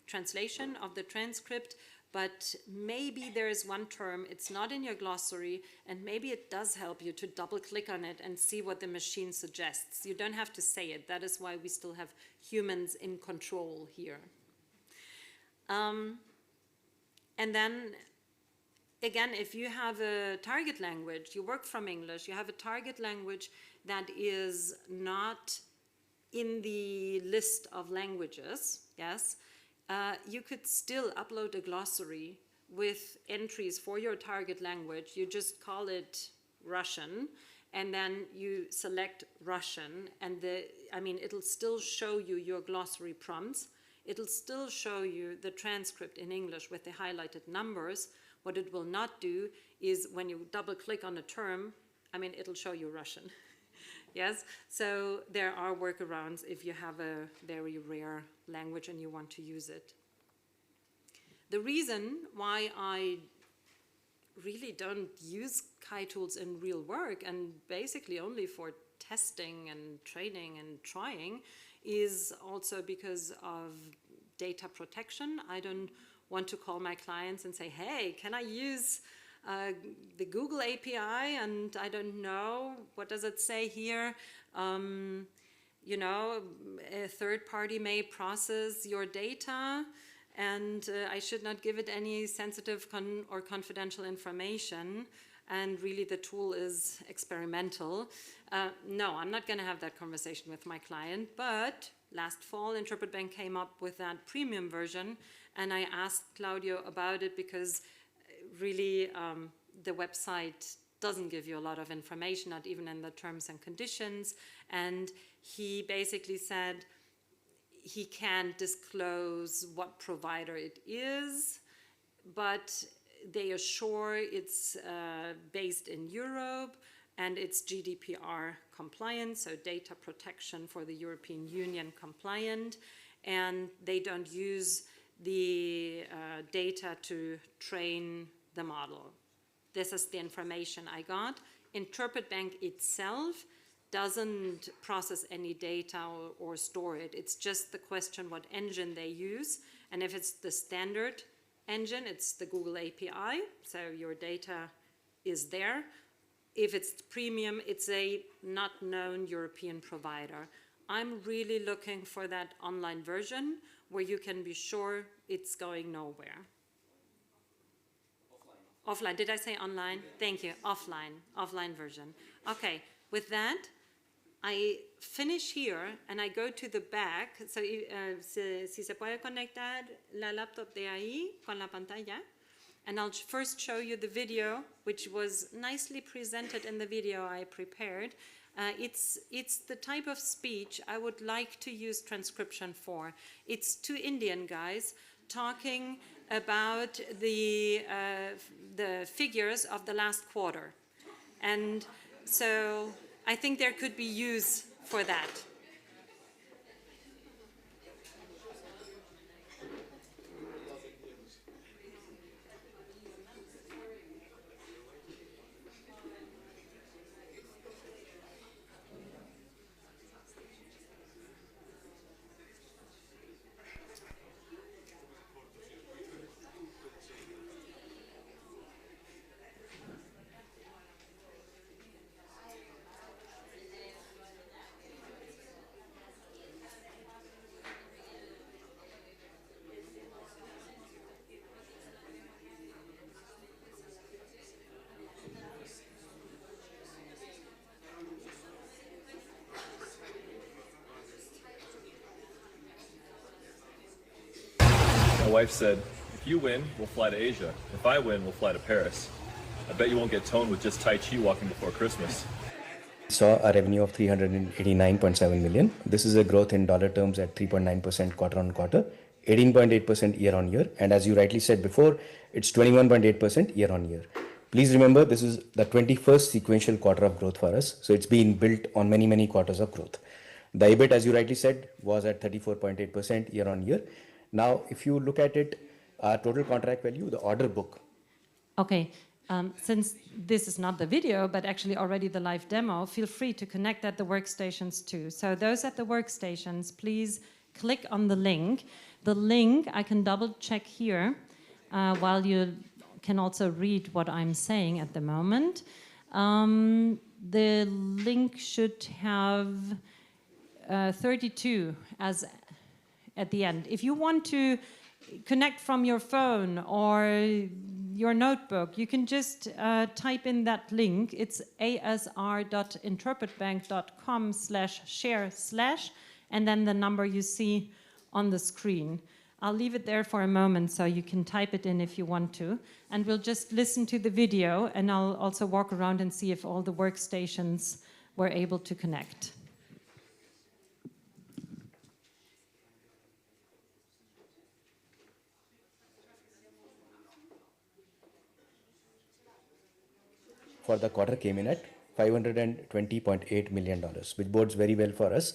Speaker 10: translation of the transcript, but maybe there is one term, it's not in your glossary, and maybe it does help you to double click on it and see what the machine suggests. You don't have to say it. That is why we still have humans in control here. And then again, if you have a target language, you work from English, you have a target language that is not in the list of languages, yes, you could still upload a glossary with entries for your target language. You just call it Russian, and then you select Russian, and it'll still show you your glossary prompts. It'll still show you the transcript in English with the highlighted numbers. What it will not do is when you double click on a term, it'll show you Russian. Yes, so there are workarounds if you have a very rare language and you want to use it. The reason why I really don't use Kai tools in real work and basically only for testing and training and trying is also because of data protection. I don't want to call my clients and say, hey, can I use the Google API? And I don't know, what does it say here? You know, a third party may process your data and I should not give it any sensitive or confidential information. And really the tool is experimental. No, I'm not going to have that conversation with my client, but last fall, Interpret Bank came up with that premium version, and I asked Claudio about it because really the website doesn't give you a lot of information, not even in the terms and conditions, and he basically said he can't disclose what provider it is, but they assure it's based in Europe and it's GDPR compliant, so data protection for the European Union compliant, and they don't use the data to train the model. This is the information I got. Interpret Bank itself doesn't process any data or store it. It's just the question what engine they use, and if it's the standard engine, it's the Google API, so your data is there. If it's premium, it's a not known European provider. I'm really looking for that online version where you can be sure it's going nowhere. Offline, did I say online? Thank you, offline version. Okay, with that, I finish here and I go to the back. So, si se puede conectar la laptop de ahí con la pantalla. And I'll first show you the video, which was nicely presented in the video I prepared. It's the type of speech I would like to use transcription for. It's two Indian guys talking about the figures of the last quarter. And so I think there could be use for that.
Speaker 11: My wife said, if you win, we'll fly to Asia. If I win, we'll fly to Paris. I bet you won't get toned with just Tai Chi walking before Christmas.
Speaker 12: Saw a revenue of 389.7 million. This is a growth in dollar terms at 3.9% quarter on quarter, 18.8% year on year. And as you rightly said before, it's 21.8% year on year. Please remember, this is the 21st sequential quarter of growth for us. So it's been built on many, many quarters of growth. The EBIT, as you rightly said, was at 34.8% year on year. Now, if you look at it, total contract value, the order book.
Speaker 10: Okay, since this is not the video, but actually already the live demo, feel free to connect at the workstations too. So those at the workstations, please click on the link. The link, I can double check here, while you can also read what I'm saying at the moment. The link should have 32 as at the end. If you want to connect from your phone or your notebook, you can just type in that link. It's asr.interpretbank.com/share/ and then the number you see on the screen. I'll leave it there for a moment so you can type it in if you want to. And we'll just listen to the video, and I'll also walk around and see if all the workstations were able to connect.
Speaker 12: For the quarter came in at $520.8 million, which bodes very well for us.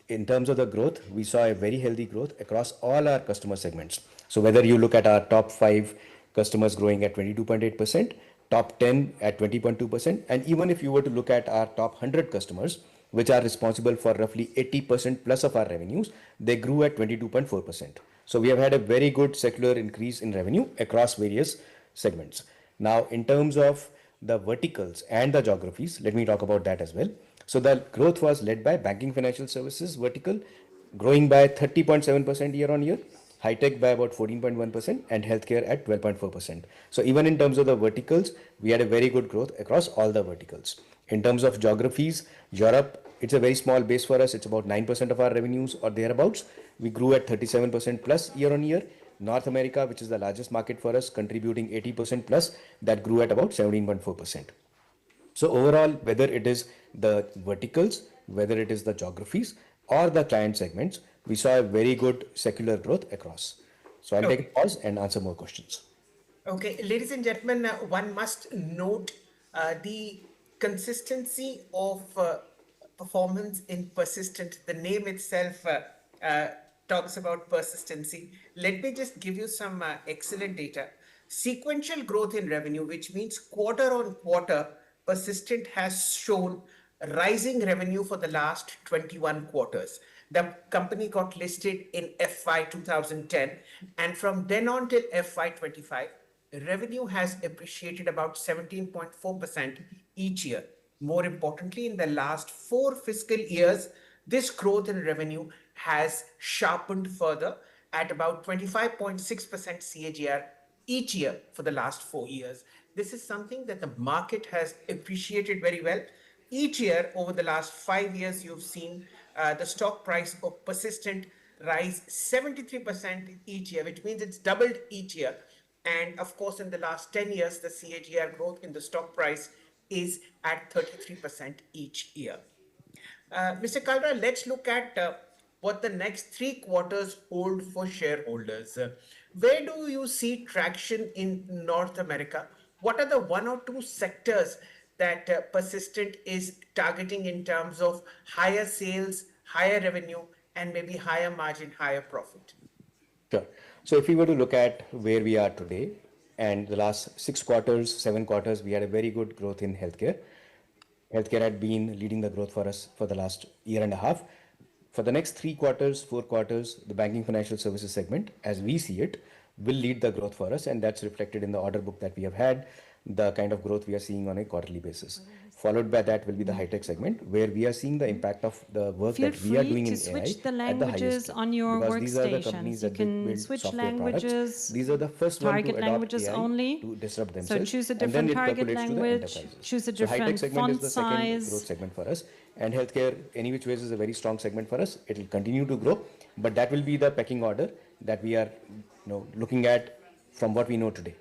Speaker 12: In terms of the growth, we saw a very healthy growth across all our customer segments. So whether you look at our top 5 customers growing at 22.8%, top 10 at 20.2%, and even if you were to look at our top 100 customers, which are responsible for roughly 80% plus of our revenues, they grew at 22.4%. So we have had a very good secular increase in revenue across various segments. Now, in terms of the verticals and the geographies, let me talk about that as well. So the growth was led by banking financial services vertical, growing by 30.7% year on year, high tech by about 14.1%, and healthcare at 12.4%. So even in terms of the verticals, we had a very good growth across all the verticals. In terms of geographies, Europe, it's a very small base for us. It's about 9% of our revenues or thereabouts. We grew at 37% plus year on year. North America, which is the largest market for us, contributing 80% plus, that grew at about 17.4%. So overall, whether it is the verticals, whether it is the geographies or the client segments, we saw a very good secular growth across. So I'll take a pause and answer more questions.
Speaker 13: Okay, ladies and gentlemen, one must note the consistency of performance in persistent. The name itself talks about persistency. Let me just give you some excellent data. Sequential growth in revenue, which means quarter on quarter, Persistent has shown rising revenue for the last 21 quarters. The company got listed in FY 2010, and from then on till FY 25, revenue has appreciated about 17.4% each year. More importantly, in the last 4 fiscal years, this growth in revenue has sharpened further at about 25.6% CAGR each year for the last 4 years. This is something that the market has appreciated very well. Each year over the last 5 years, you've seen the stock price of Persistent rise 73% each year, which means it's doubled each year. And of course, in the last 10 years, the CAGR growth in the stock price is at 33% each year. Mr. Kalra, let's look at what the next 3 quarters hold for shareholders. Where do you see traction in North America? What are the 1 or 2 sectors that Persistent is targeting in terms of higher sales, higher revenue, and maybe higher margin, higher profit?
Speaker 12: Sure. So if we were to look at where we are today, and the last 6 quarters, 7 quarters, we had a very good growth in healthcare. Healthcare had been leading the growth for us for the last year and a half. For the next 3 quarters, 4 quarters, the banking financial services segment, as we see it, will lead the growth for us, and that's reflected in the order book that we have had, the kind of growth we are seeing on a quarterly basis. Followed by that will be the high-tech segment, where we are seeing the impact of the work that we are doing in AI
Speaker 10: switch the
Speaker 12: at the
Speaker 10: languages
Speaker 12: highest
Speaker 10: on your
Speaker 12: because these are the
Speaker 10: workstations.
Speaker 12: companies
Speaker 10: You
Speaker 12: that
Speaker 10: can
Speaker 12: build
Speaker 10: switch
Speaker 12: software
Speaker 10: languages,
Speaker 12: products. These are the first one to
Speaker 10: target
Speaker 12: adopt
Speaker 10: languages
Speaker 12: AI
Speaker 10: only.
Speaker 12: to disrupt
Speaker 10: So
Speaker 12: themselves.
Speaker 10: choose a
Speaker 12: and then
Speaker 10: different
Speaker 12: it
Speaker 10: target
Speaker 12: percolates to the
Speaker 10: language,
Speaker 12: enterprises.
Speaker 10: choose a
Speaker 12: So high-tech
Speaker 10: different
Speaker 12: segment is
Speaker 10: font
Speaker 12: the second
Speaker 10: size.
Speaker 12: growth segment for us. And healthcare, any which ways, is a very strong segment for us. It will continue to grow, but that will be the pecking order that we are looking at from what we know today.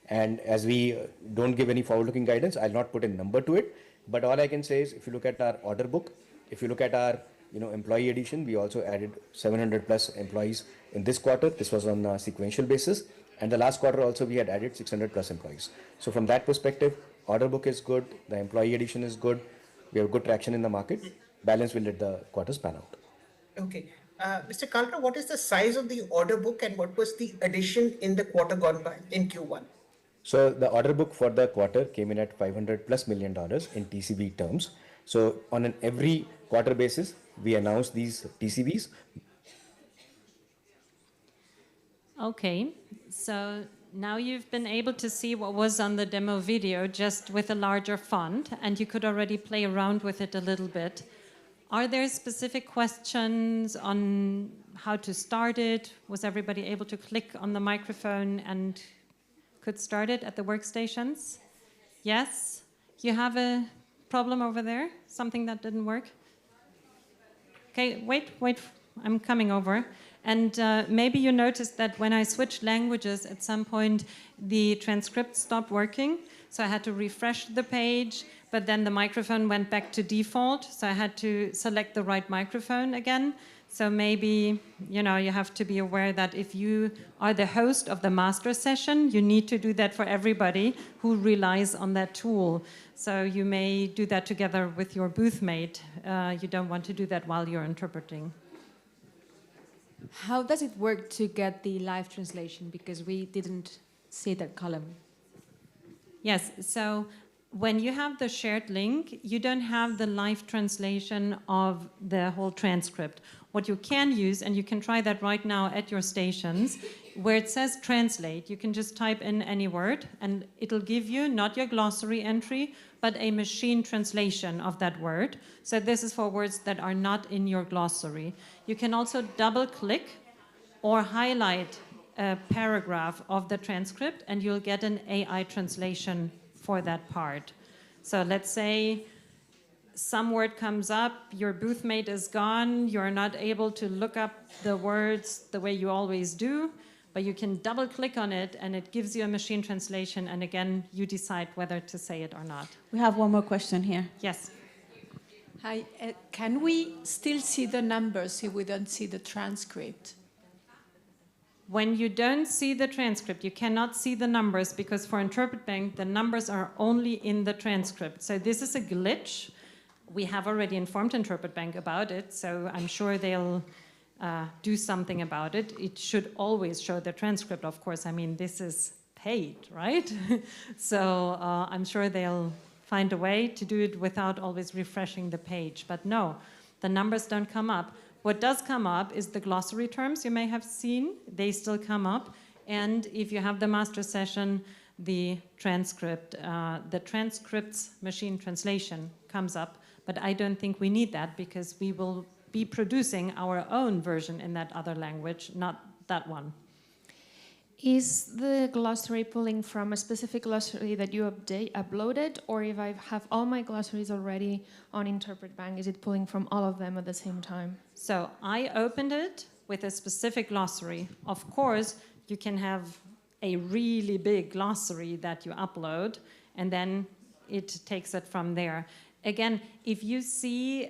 Speaker 12: And as we don't give any forward-looking guidance, I'll not put a number to it. But all I can say is, if you look at our order book, if you look at our employee addition, we also added 700 plus employees in this quarter. This was on a sequential basis. And the last quarter also, we had added 600 plus employees. So from that perspective, order book is good. The employee addition is good. We have good traction in the market. Balance will let the quarters pan out.
Speaker 13: Okay. Mr. Kalra, what is the size of the order book and what was the addition in the quarter gone by in Q1?
Speaker 12: So the order book for the quarter came in at $500 plus million in TCV terms. So on an every quarter basis, we announce these TCVs.
Speaker 10: Okay, so now you've been able to see what was on the demo video just with a larger font, and you could already play around with it a little bit. Are there specific questions on how to start it? Was everybody able to click on the microphone and could start it at the workstations? Yes? You have a problem over there? Something that didn't work? Okay, wait, I'm coming over. And maybe you noticed that when I switched languages, at some point the transcript stopped working. So I had to refresh the page, but then the microphone went back to default. So I had to select the right microphone again. So maybe, you know, you have to be aware that if you are the host of the master session, you need to do that for everybody who relies on that tool. So you may do that together with your booth mate. You don't want to do that while you're interpreting.
Speaker 14: How does it work to get the live translation? Because we didn't see that column.
Speaker 10: Yes, so when you have the shared link, you don't have the live translation of the whole transcript. What you can use, and you can try that right now at your stations, where it says translate, you can just type in any word and it'll give you not your glossary entry, but a machine translation of that word. So this is for words that are not in your glossary. You can also double click or highlight a paragraph of the transcript and you'll get an AI translation for that part. So let's say some word comes up, your booth mate is gone, you're not able to look up the words the way you always do, but you can double click on it and it gives you a machine translation, and again, you decide whether to say it or not.
Speaker 3: We have one more question here.
Speaker 10: Yes.
Speaker 15: Hi, can we still see the numbers if we don't see the transcript?
Speaker 10: When you don't see the transcript, you cannot see the numbers because for Interpret Bank, the numbers are only in the transcript. So this is a glitch. We have already informed Interpret Bank about it, so I'm sure they'll do something about it. It should always show the transcript, of course. I mean, this is paid, right? So I'm sure they'll find a way to do it without always refreshing the page. But no, the numbers don't come up. What does come up is the glossary terms you may have seen. They still come up. And if you have the master session, the transcript, the transcript's machine translation comes up. But I don't think we need that because we will be producing our own version in that other language, not that one.
Speaker 16: Is the glossary pulling from a specific glossary that you uploaded, or if I have all my glossaries already on Interpret Bank, is it pulling from all of them at the same time?
Speaker 10: So I opened it with a specific glossary. Of course, you can have a really big glossary that you upload, and then it takes it from there. Again, if you see,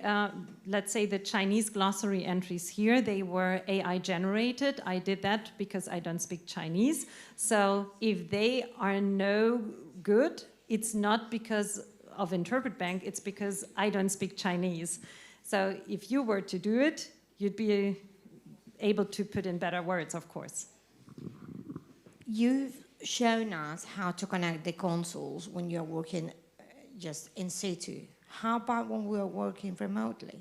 Speaker 10: let's say the Chinese glossary entries here, they were AI generated. I did that because I don't speak Chinese. So if they are no good, it's not because of Interpret Bank, it's because I don't speak Chinese. So if you were to do it, you'd be able to put in better words, of course.
Speaker 17: You've shown us how to connect the consoles when you're working just in situ. How about when we're working remotely?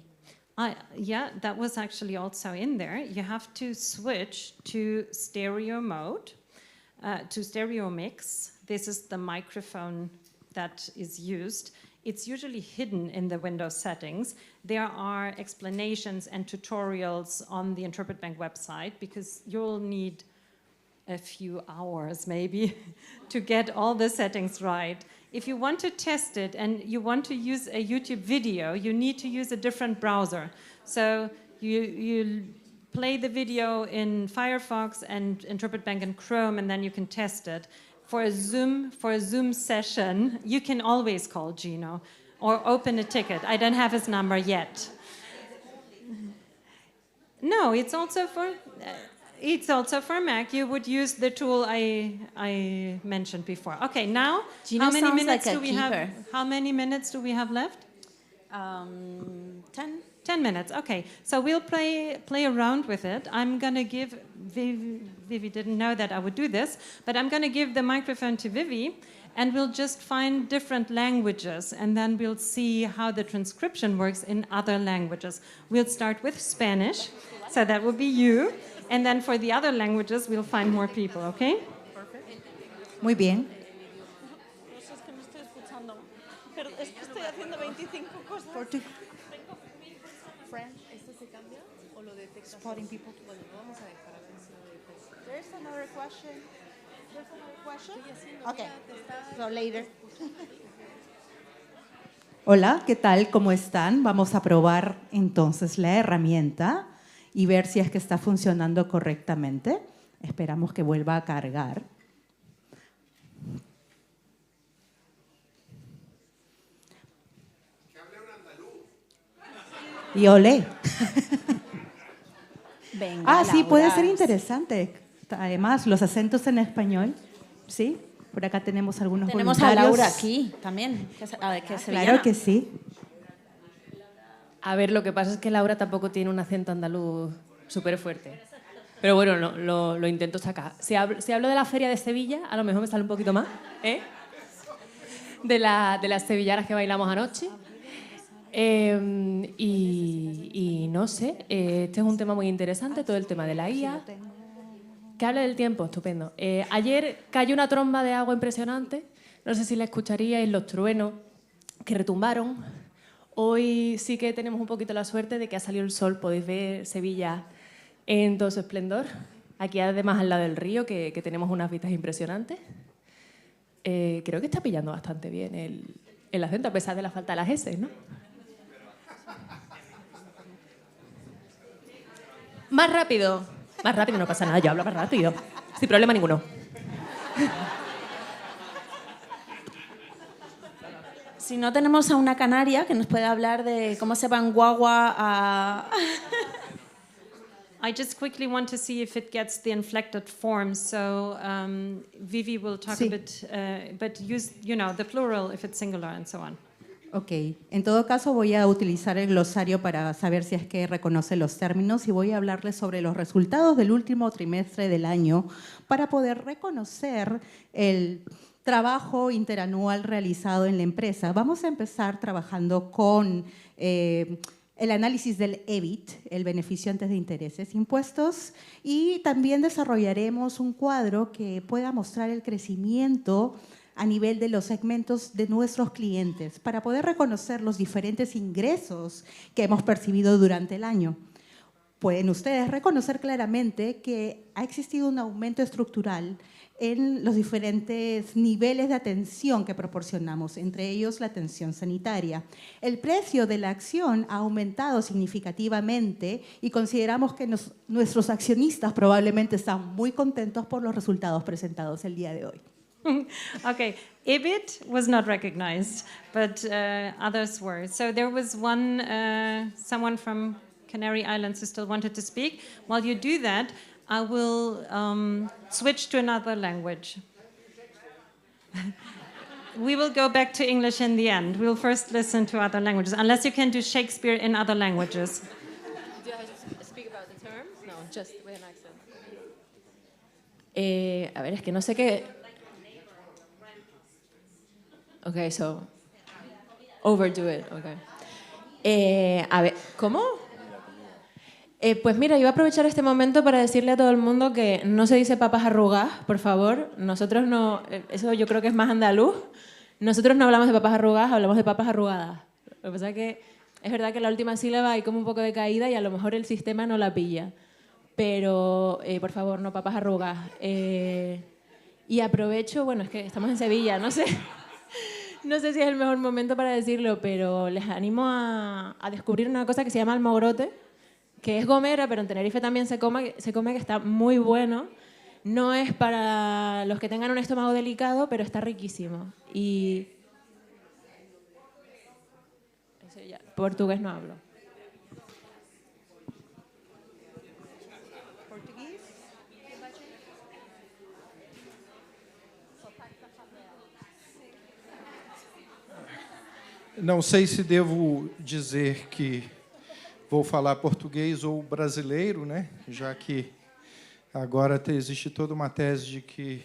Speaker 10: Yeah, that was actually also in there. You have to switch to stereo mode, to stereo mix. This is the microphone that is used. It's usually hidden in the Windows settings. There are explanations and tutorials on the Interpret Bank website because you'll need a few hours maybe to get all the settings right. If you want to test it and you want to use a YouTube video, you need to use a different browser. So you play the video in Firefox and Interpret Bank in Chrome, and then you can test it. For a Zoom session, you can always call Gino or open a ticket. I don't have his number yet. No, it's also for Mac. You would use the tool I mentioned before. Okay, now
Speaker 3: Gino
Speaker 10: how many
Speaker 3: sounds
Speaker 10: minutes
Speaker 3: like a
Speaker 10: do we have?
Speaker 3: keeper.
Speaker 10: How many minutes do we have left?
Speaker 3: 10.
Speaker 10: 10 minutes. Okay, so we'll play around with it. I'm gonna give Vivi didn't know that I would do this, but I'm gonna give the microphone to Vivi, and we'll just find different languages, and then we'll see how the transcription works in other languages. We'll start with Spanish, so that will be you. And then for the other languages, we'll find more people, okay?
Speaker 17: Muy bien.
Speaker 7: No sé, es que me estoy escuchando. Pero es que estoy haciendo 25 cosas.
Speaker 15: Friend, ¿esto se cambia o lo detectas? Spotting people. Bueno, lo vamos a dejar a ver si lo detecta.
Speaker 13: There's another question. There's another question.
Speaker 15: Estoy haciendo,
Speaker 13: Okay.
Speaker 15: mira, te está-
Speaker 13: So later.
Speaker 18: Hola, ¿qué tal? ¿Cómo están? Vamos a probar entonces la herramienta y ver si es que está funcionando correctamente. Esperamos que vuelva a cargar. Y olé.
Speaker 3: Venga,
Speaker 18: Sí, puede
Speaker 3: Laura.
Speaker 18: ser interesante. Además, los acentos en español, ¿sí? Por acá tenemos algunos
Speaker 3: Tenemos a
Speaker 18: voluntarios.
Speaker 3: Laura aquí también, que es
Speaker 18: Claro
Speaker 3: sevillana.
Speaker 18: que sí.
Speaker 19: A ver, lo que pasa es que Laura tampoco tiene un acento andaluz súper fuerte. Pero bueno, lo intento sacar. Si hablo de la feria de Sevilla, a lo mejor me sale un poquito más, ¿eh? De las sevillanas que bailamos anoche. Y no sé, este es un tema muy interesante, todo el tema de la IA. Que hable del tiempo, estupendo. Ayer cayó una tromba de agua impresionante. No sé si la escucharíais, los truenos que retumbaron. Hoy sí que tenemos un poquito la suerte de que ha salido el sol. Podéis ver Sevilla en todo su esplendor. Aquí además al lado del río, que tenemos unas vistas impresionantes. Creo que está pillando bastante bien el acento, a pesar de la falta de las S, ¿no? Más rápido. Más rápido, no pasa nada, yo hablo más rápido. Sin problema ninguno.
Speaker 3: Si no, tenemos a una canaria que nos puede hablar de cómo se va en guagua a...
Speaker 10: I just quickly want to see if it gets the inflected form. So Vivi will talk a bit, but use, the plural if it's singular and so on.
Speaker 18: Ok, en todo caso voy a utilizar el glosario para saber si es que reconoce los términos y voy a hablarles sobre los resultados del último trimestre del año para poder reconocer el trabajo interanual realizado en la empresa. Vamos a empezar trabajando con el análisis del EBIT, el beneficio antes de intereses, impuestos, y también desarrollaremos un cuadro que pueda mostrar el crecimiento a nivel de los segmentos de nuestros clientes para poder reconocer los diferentes ingresos que hemos percibido durante el año. Pueden ustedes reconocer claramente que ha existido un aumento estructural en los diferentes niveles de atención que proporcionamos, entre ellos la atención sanitaria. El precio de la acción ha aumentado significativamente y consideramos que nuestros accionistas probablemente están muy contentos por los resultados presentados el día de hoy.
Speaker 10: Okay, EBIT was not recognized, but others were. So there was someone from Canary Islands who still wanted to speak. While you do that, I will switch to another language. We will go back to English in the end. We'll first listen to other languages, unless you can do Shakespeare in other languages.
Speaker 19: Do I speak about the terms? No, just with an accent. A ver, es que no sé qué... Okay, so overdo it, okay. A ver, ¿cómo? Pues mira, iba a aprovechar este momento para decirle a todo el mundo que no se dice papas arrugadas, por favor. Nosotros no, eso yo creo que es más andaluz. Nosotros no hablamos de papas arrugadas, hablamos de papas arrugadas. Lo que pasa es que es verdad que la última sílaba hay como un poco de caída y a lo mejor el sistema no la pilla. Pero, por favor, no papas arrugas. Y aprovecho, bueno, es que estamos en Sevilla, no sé. No sé si es el mejor momento para decirlo, pero les animo a descubrir una cosa que se llama almogrote, que es gomera, pero en Tenerife también se come, que está muy bueno. No es para los que tengan un estómago delicado, pero está riquísimo. Y... Eso ya, portugués no hablo.
Speaker 20: Não sei se devo dizer que vou falar português ou brasileiro, né? Já que agora existe toda uma tese de que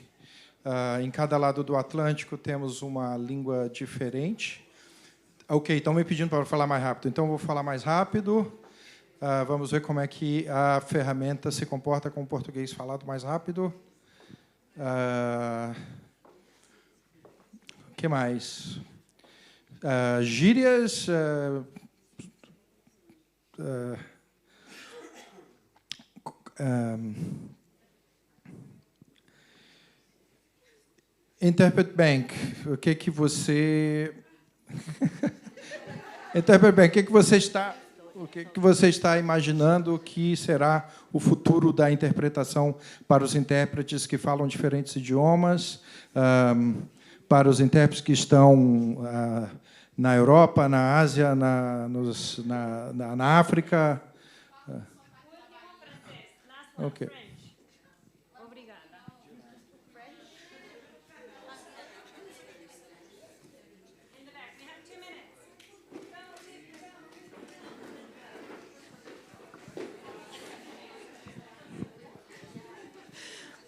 Speaker 20: em cada lado do Atlântico temos uma língua diferente. Ok, estão me pedindo para falar mais rápido, então eu vou falar mais rápido. Vamos ver como é que a ferramenta se comporta com o português falado mais rápido. O que mais? Gírias, Interpret Bank, o que você Interpret Bank, o que você está imaginando que será o futuro da interpretação para os intérpretes que falam diferentes idiomas, para os intérpretes que estão na Europa, na Ásia, na África? Okay.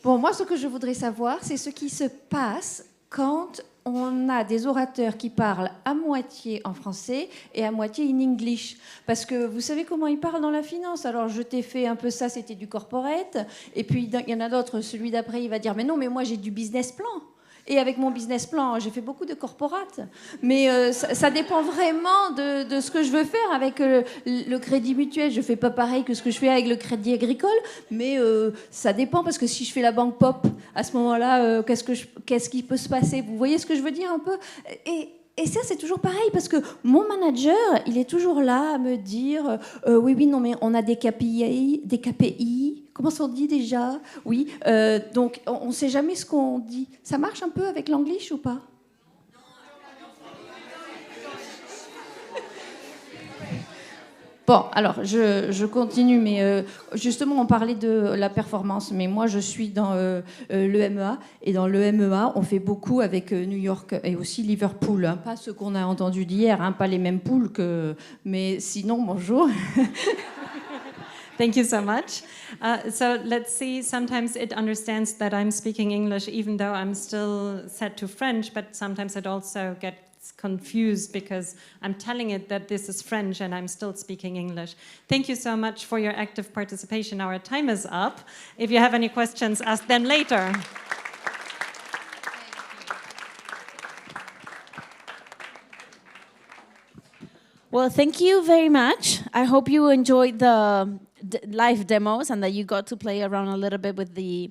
Speaker 21: Bon, moi, ce que je voudrais savoir, c'est ce qui se passe quand on a des orateurs qui parlent à moitié en français et à moitié in English. Parce que vous savez comment ils parlent dans la finance. Alors, je t'ai fait un peu ça, c'était du corporate. Et puis, il y en a d'autres, celui d'après, il va dire, mais non, mais moi, j'ai du business plan. Et avec mon business plan, j'ai fait beaucoup de corporates. Mais ça dépend vraiment de ce que je veux faire avec le crédit mutuel. Je ne fais pas pareil que ce que je fais avec le crédit agricole, mais ça dépend parce que si je fais la banque pop, à ce moment-là, qu'est-ce qui peut se passer? Vous voyez ce que je veux dire un peu? Et ça, c'est toujours pareil, parce que mon manager, il est toujours là à me dire oui, non, mais on a des KPI, comment on dit déjà? Oui, donc on ne sait jamais ce qu'on dit. Ça marche un peu avec l'anglish ou pas? Bon, alors, je continue, mais justement, on parlait de la performance, mais moi, je suis dans l'EMEA, et dans l'EMEA, on fait beaucoup avec New York et aussi Liverpool, hein, pas ceux qu'on a entendus d'hier, hein, pas les mêmes poules, mais sinon, bonjour.
Speaker 10: Thank you so much. So let's see, sometimes it understands that I'm speaking English even though I'm still set to French, but sometimes it also gets confused because I'm telling it that this is French and I'm still speaking English. Thank you so much for your active participation. Our time is up. If you have any questions, ask them later.
Speaker 3: Well, thank you very much. I hope you enjoyed the live demos and that you got to play around a little bit with the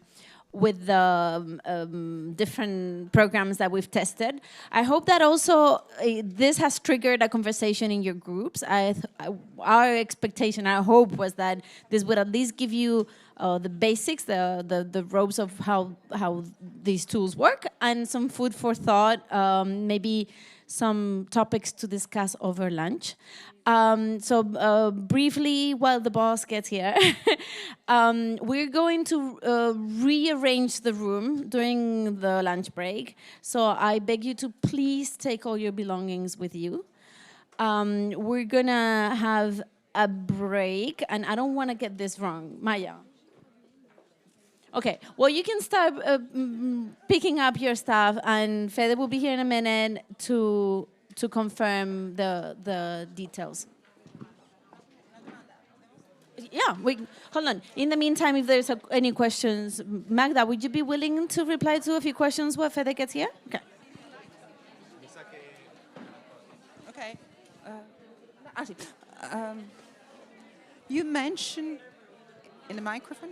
Speaker 3: different programs that we've tested. I hope that also this has triggered a conversation in your groups. Our expectation, our hope was that this would at least give you the basics, the ropes of how these tools work, and some food for thought, maybe some topics to discuss over lunch. So briefly, while the boss gets here, we're going to rearrange the room during the lunch break. So I beg you to please take all your belongings with you. We're gonna have a break, and I don't want to get this wrong, Maya. Okay, well, you can start picking up your stuff, and Fede will be here in a minute to confirm the details. Yeah, hold on. In the meantime, if there's any questions, Magda, would you be willing to reply to a few questions while Fede gets here? Okay.
Speaker 9: Okay. You mentioned in the microphone.